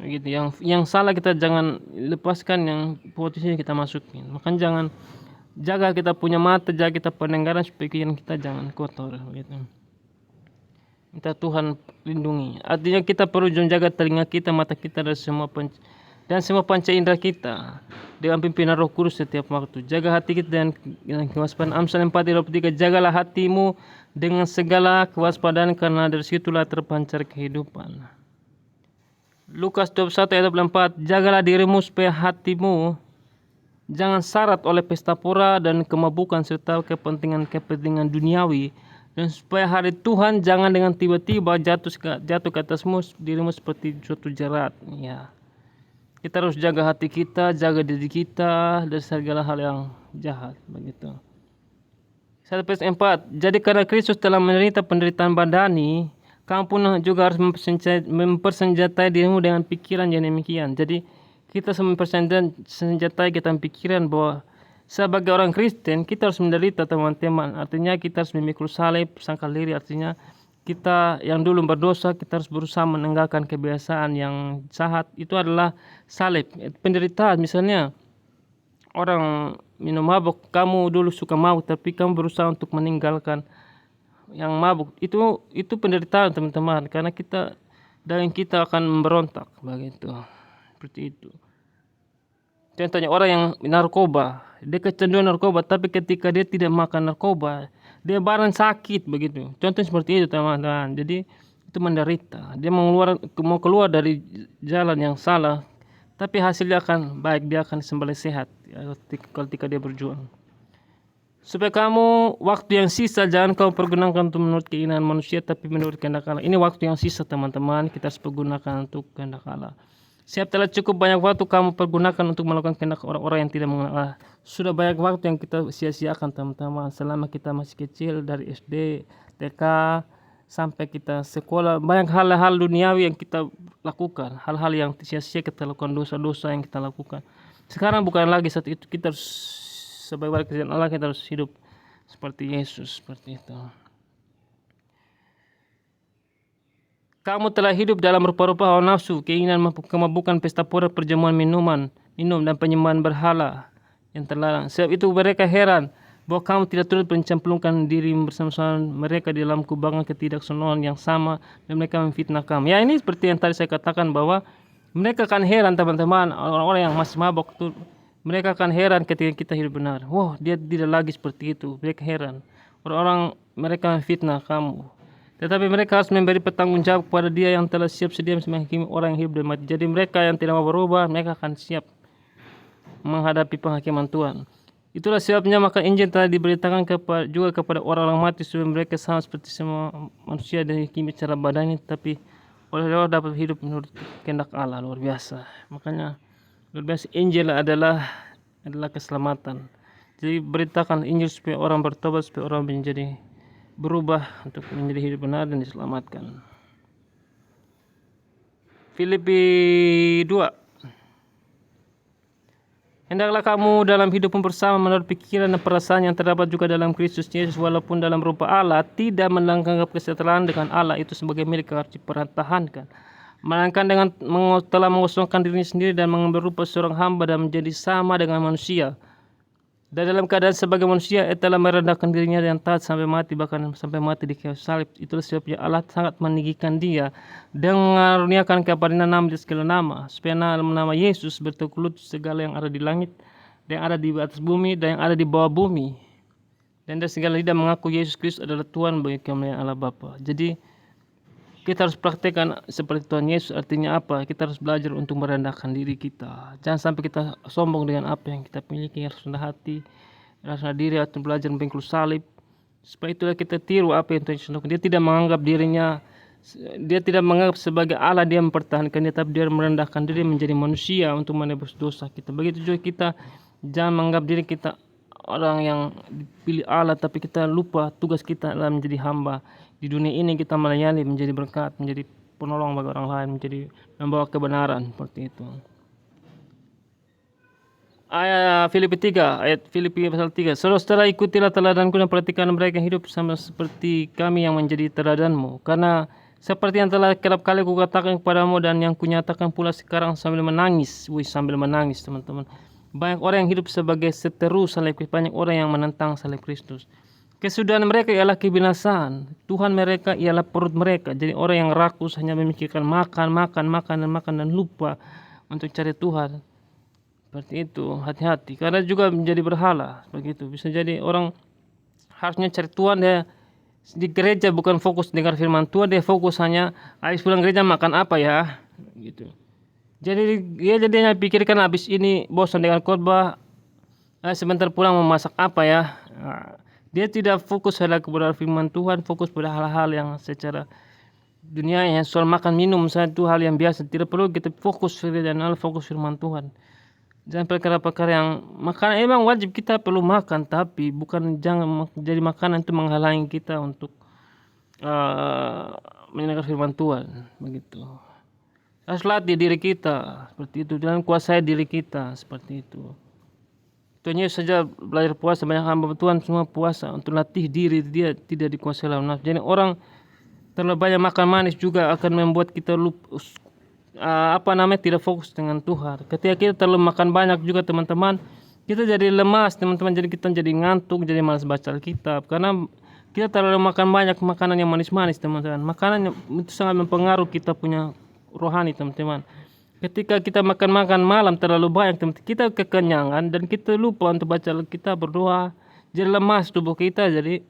Begitu. Yang salah kita jangan lepaskan, yang posisinya kita masukin. Makanya jangan jaga kita punya mata, jaga kita pendengaran supaya pikiran kita jangan kotor begitu. Minta Tuhan lindungi. Artinya kita perlu jaga telinga kita, mata kita dan semua panca indera kita dengan pimpinan Roh Kudus setiap waktu. Jaga hati kita dengan kewaspadaan. Amsal 4:23, jagalah hatimu dengan segala kewaspadaan karena dari situlah terpancar kehidupan. Lukas 21:24, jagalah dirimu supaya hatimu jangan syarat oleh pesta pora dan kemabukan serta kepentingan duniawi, dan supaya hari Tuhan jangan dengan tiba-tiba jatuh ke atasmu dirimu seperti suatu jerat. Ya, kita harus jaga hati kita, jaga diri kita dari segala hal yang jahat begitu. 1:4, jadi karena Kristus telah menderita penderitaan badani, kamu pun juga harus mempersenjatai dirimu dengan pikiran yang demikian. Jadi kita mempersenjatai kita pikiran bahwa sebagai orang Kristen kita harus menderita, teman-teman. Artinya kita harus memikul salib, sangkal diri. Artinya kita yang dulu berdosa, kita harus berusaha meninggalkan kebiasaan yang jahat. Itu adalah salib, penderitaan. Misalnya orang minum mabuk, kamu dulu suka mabuk tapi kamu berusaha untuk meninggalkan yang mabuk. Itu penderitaan, teman-teman, karena kita akan memberontak begitu. Seperti itu. Contohnya orang yang narkoba, dia kecanduan narkoba, tapi ketika dia tidak makan narkoba, dia barang sakit begitu. Contoh seperti itu, teman-teman. Jadi itu menderita. Dia mau keluar dari jalan yang salah, tapi hasilnya akan baik, dia akan kembali sehat ketika dia berjuang. Supaya kamu waktu yang sisa jangan kau pergunakan untuk menurut keinginan manusia, tapi menurut kehendak Allah. Ini waktu yang sisa, teman-teman, kita harus pergunakan untuk kehendak Allah. Siap telah cukup banyak waktu kamu pergunakan untuk melakukan kehendak orang-orang yang tidak mengenal Allah. Sudah banyak waktu yang kita sia-siakan, teman-teman, selama kita masih kecil, dari SD, TK, sampai kita sekolah. Banyak hal-hal duniawi yang kita lakukan, hal-hal yang sia-sia kita lakukan, dosa-dosa yang kita lakukan. Sekarang bukan lagi saat itu. Kita harus sebagai Kristen Allah, kita harus hidup seperti Yesus, seperti itu. Kamu telah hidup dalam rupa-rupa hawa nafsu, keinginan kemabukan, pesta pora, perjamuan minum dan penyembahan berhala yang terlarang. Sebab itu mereka heran bahwa kamu tidak turut mencemplungkan diri bersama-sama mereka di dalam kubangan ketidaksonoan yang sama, dan mereka memfitnah kamu. Ya, ini seperti yang tadi saya katakan bahwa mereka akan heran, teman-teman, orang-orang yang masih mabok itu, mereka akan heran ketika kita hidup benar. Wah, dia tidak lagi seperti itu. Mereka heran. Orang-orang mereka memfitnah kamu. Tetapi mereka harus memberi pertanggungjawab kepada Dia yang telah siap sedia menghakimi orang yang hidup dan mati. Jadi mereka yang tidak mau berubah, mereka akan siap menghadapi penghakiman Tuhan. Itulah sebabnya maka Injil telah diberitakan juga kepada orang-orang mati supaya mereka sama seperti semua manusia dan dihakimi secara badani, tapi oleh Roh dapat hidup menurut kehendak Allah. Luar biasa. Makanya luar biasa, Injil adalah keselamatan. Jadi beritakan Injil supaya orang bertobat, supaya orang menjadi berubah untuk menjadi hidup benar dan diselamatkan. Filipi 2. Hendaklah kamu dalam hidupmu bersama menurut pikiran dan perasaan yang terdapat juga dalam Kristus Yesus, walaupun dalam rupa Allah tidak menganggap kesetaraan dengan Allah itu sebagai milik harus dipertahankan, melainkan dengan telah mengosongkan dirinya sendiri dan mengambil rupa seorang hamba dan menjadi sama dengan manusia. Dan dalam keadaan sebagai manusia, ia telah merendahkan dirinya dan taat sampai mati, bahkan sampai mati di kayu salib. Itulah sebabnya Allah sangat meninggikan Dia dan mengaruniakan kepadanya nama di segala nama, supaya nama Yesus berteguh segala yang ada di langit, dan yang ada di atas bumi, dan yang ada di bawah bumi. Dan dari segala lidah mengaku Yesus Kristus adalah Tuhan bagi kemuliaan Allah Bapa. Jadi kita harus praktekkan seperti Tuhan Yesus. Artinya apa? Kita harus belajar untuk merendahkan diri kita. Jangan sampai kita sombong dengan apa yang kita miliki. Harus rendah hati, rendah diri, atau belajar memikul salib. Supaya itulah kita tiru apa yang Tuhan Yesus lakukan. Dia tidak menganggap dirinya, dia tidak menganggap sebagai Allah, dia mempertahankan dia, tapi dia merendahkan diri menjadi manusia untuk menebus dosa kita. Begitu juga kita, jangan menganggap diri kita orang yang dipilih Allah, tapi kita lupa tugas kita adalah menjadi hamba. Di dunia ini kita melayani, menjadi berkat, menjadi penolong bagi orang lain, menjadi membawa kebenaran, seperti itu. ayat Filipi 3, ayat Filipi pasal 3. Saudara, ikutilah teladanku dan perhatikan mereka yang hidup sama seperti kami yang menjadi teladanmu. Karena seperti yang telah kerap kali kukatakan kepadamu dan yang kunyatakan pula sekarang sambil menangis. Sambil menangis teman-teman. Banyak orang yang hidup sebagai seteru salib Kristus. Banyak orang yang menentang salib Kristus. Kesudahan mereka ialah kebinasaan. Tuhan mereka ialah perut mereka. Jadi orang yang rakus hanya memikirkan makan dan lupa untuk cari Tuhan. Seperti itu, hati-hati. Karena juga menjadi berhala. Begitu. Bisa jadi orang harusnya cari Tuhan, dia di gereja bukan fokus dengar firman Tuhan, dia fokus hanya habis pulang gereja makan apa ya, gitu. Jadi dia jadinya pikirkan habis ini bosan dengan khotbah, sebentar pulang memasak apa ya. Dia tidak fokus pada kebenaran firman Tuhan, fokus pada hal-hal yang secara dunia yang soal makan minum saja, itu hal yang biasa. Tidak perlu kita fokus dan fokus firman Tuhan. Dan perkara-perkara yang makanan emang wajib kita perlu makan, tapi bukan jangan jadi makanan itu menghalangi kita untuk mendengar firman Tuhan, begitu. Harus latih diri kita seperti itu dan kuasai diri kita seperti itu. Tentunya saja belajar puasa, banyak hamba Tuhan semua puasa untuk latih diri, dia tidak dikuasai lawan nafsu. Jadi orang terlalu banyak makan manis juga akan membuat kita lupa, tidak fokus dengan Tuhan. Ketika kita terlalu makan banyak juga teman-teman, kita jadi lemas teman-teman, jadi kita jadi ngantuk, jadi malas baca Alkitab karena kita terlalu makan banyak makanan yang manis-manis teman-teman. Makanan itu sangat mempengaruhi kita punya rohani teman-teman. Ketika kita makan malam terlalu banyak teman-teman, kita kekenyangan dan kita lupa untuk baca Alkitab, berdoa, jadi lemas tubuh kita, jadi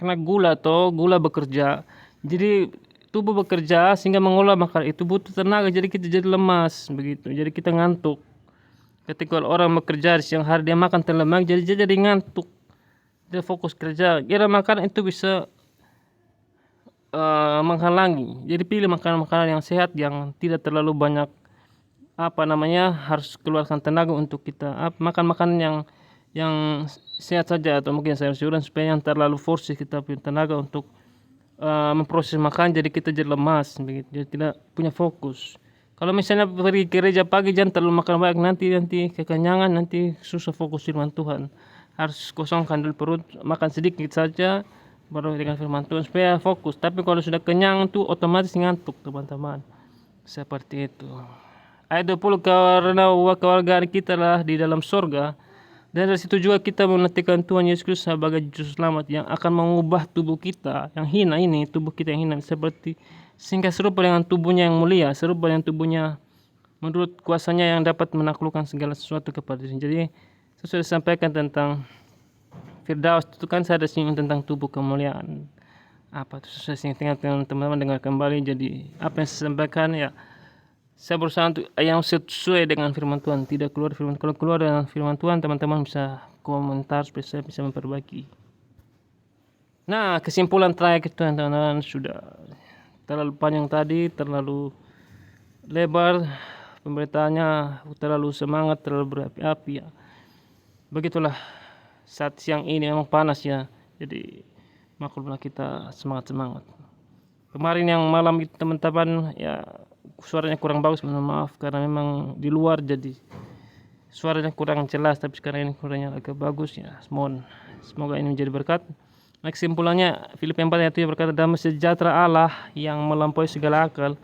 karena gula bekerja, jadi tubuh bekerja sehingga mengolah makanan itu butuh tenaga, jadi kita jadi lemas begitu, jadi kita ngantuk. Ketika orang bekerja di siang hari dia makan terlalu banyak, jadi ngantuk, dia fokus kerja, kira makan itu bisa menghalangi. Jadi pilih makanan-makanan yang sehat, yang tidak terlalu banyak harus keluarkan tenaga untuk kita makan makanan yang sehat saja, atau mungkin sayur-sayuran, supaya yang terlalu force kita punya tenaga untuk memproses makan, jadi kita jadi lemas begitu, jadi tidak punya fokus. Kalau misalnya pergi gereja pagi jangan terlalu makan banyak, nanti kekenyangan, nanti susah fokus firman Tuhan. Harus kosongkan dulu perut, makan sedikit saja baru dengan firman Tuhan supaya fokus. Tapi kalau sudah kenyang tuh otomatis ngantuk teman-teman. Seperti itu. Ayat 20, karena keluarga kita lah di dalam sorga, dan dari situ juga kita menantikan Tuhan Yesus Kristus sebagai juru selamat yang akan mengubah tubuh kita yang hina ini, tubuh kita yang hina seperti sehingga serupa dengan tubuhnya yang mulia, serupa dengan tubuhnya menurut kuasanya yang dapat menaklukkan segala sesuatu kepada diri. Jadi saya sudah sampaikan tentang Firdaus, itu kan saya ada singgung tentang tubuh kemuliaan. Apa itu saya singgung teman-teman dengar kembali. Jadi apa yang saya sampaikan ya, saya berusaha untuk yang sesuai dengan firman Tuhan, tidak keluar firman. Kalau keluar dengan firman Tuhan, teman-teman bisa komentar supaya saya bisa memperbaiki. Nah, kesimpulan terakhir teman-teman, sudah terlalu panjang tadi, terlalu lebar pemberitaannya, terlalu semangat, terlalu berapi-api ya. Begitulah saat siang ini memang panas ya, jadi maklumlah kita semangat. Kemarin yang malam itu teman-teman ya suaranya kurang bagus, mohon maaf karena memang di luar jadi suaranya kurang jelas, tapi sekarang ini suaranya agak bagus ya. Semoga ini menjadi berkat. Nah, kesimpulannya Filipi 4 ayat 7 berkata, damai sejahtera Allah yang melampaui segala akal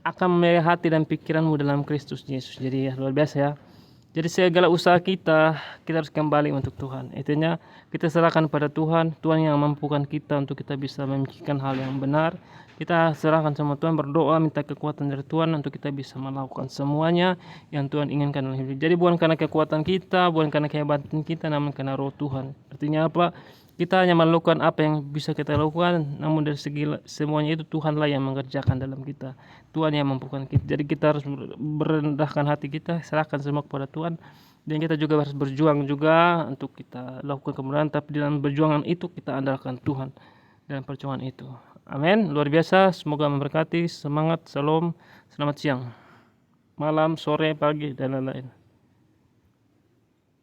akan memelihara hati dan pikiranmu dalam Kristus Yesus. Jadi ya, luar biasa ya. Jadi segala usaha kita harus kembali untuk Tuhan. Intinya kita serahkan pada Tuhan, Tuhan yang mampukan kita untuk kita bisa memikirkan hal yang benar. Kita serahkan sama Tuhan, berdoa, minta kekuatan dari Tuhan untuk kita bisa melakukan semuanya yang Tuhan inginkan dalam hidup. Jadi bukan karena kekuatan kita, bukan karena kehebatan kita, namun karena roh Tuhan. Artinya apa? Kita hanya melakukan apa yang bisa kita lakukan, namun dari segi semuanya itu Tuhanlah yang mengerjakan dalam kita. Tuhan yang mampukan kita. Jadi kita harus merendahkan hati kita, serahkan semua kepada Tuhan. Dan kita juga harus berjuang juga untuk kita lakukan kebenaran, tapi dalam perjuangan itu kita andalkan Tuhan dalam perjuangan itu. Amin. Luar biasa. Semoga memberkati. Semangat. Salam. Selamat siang, malam, sore, pagi, dan lain-lain.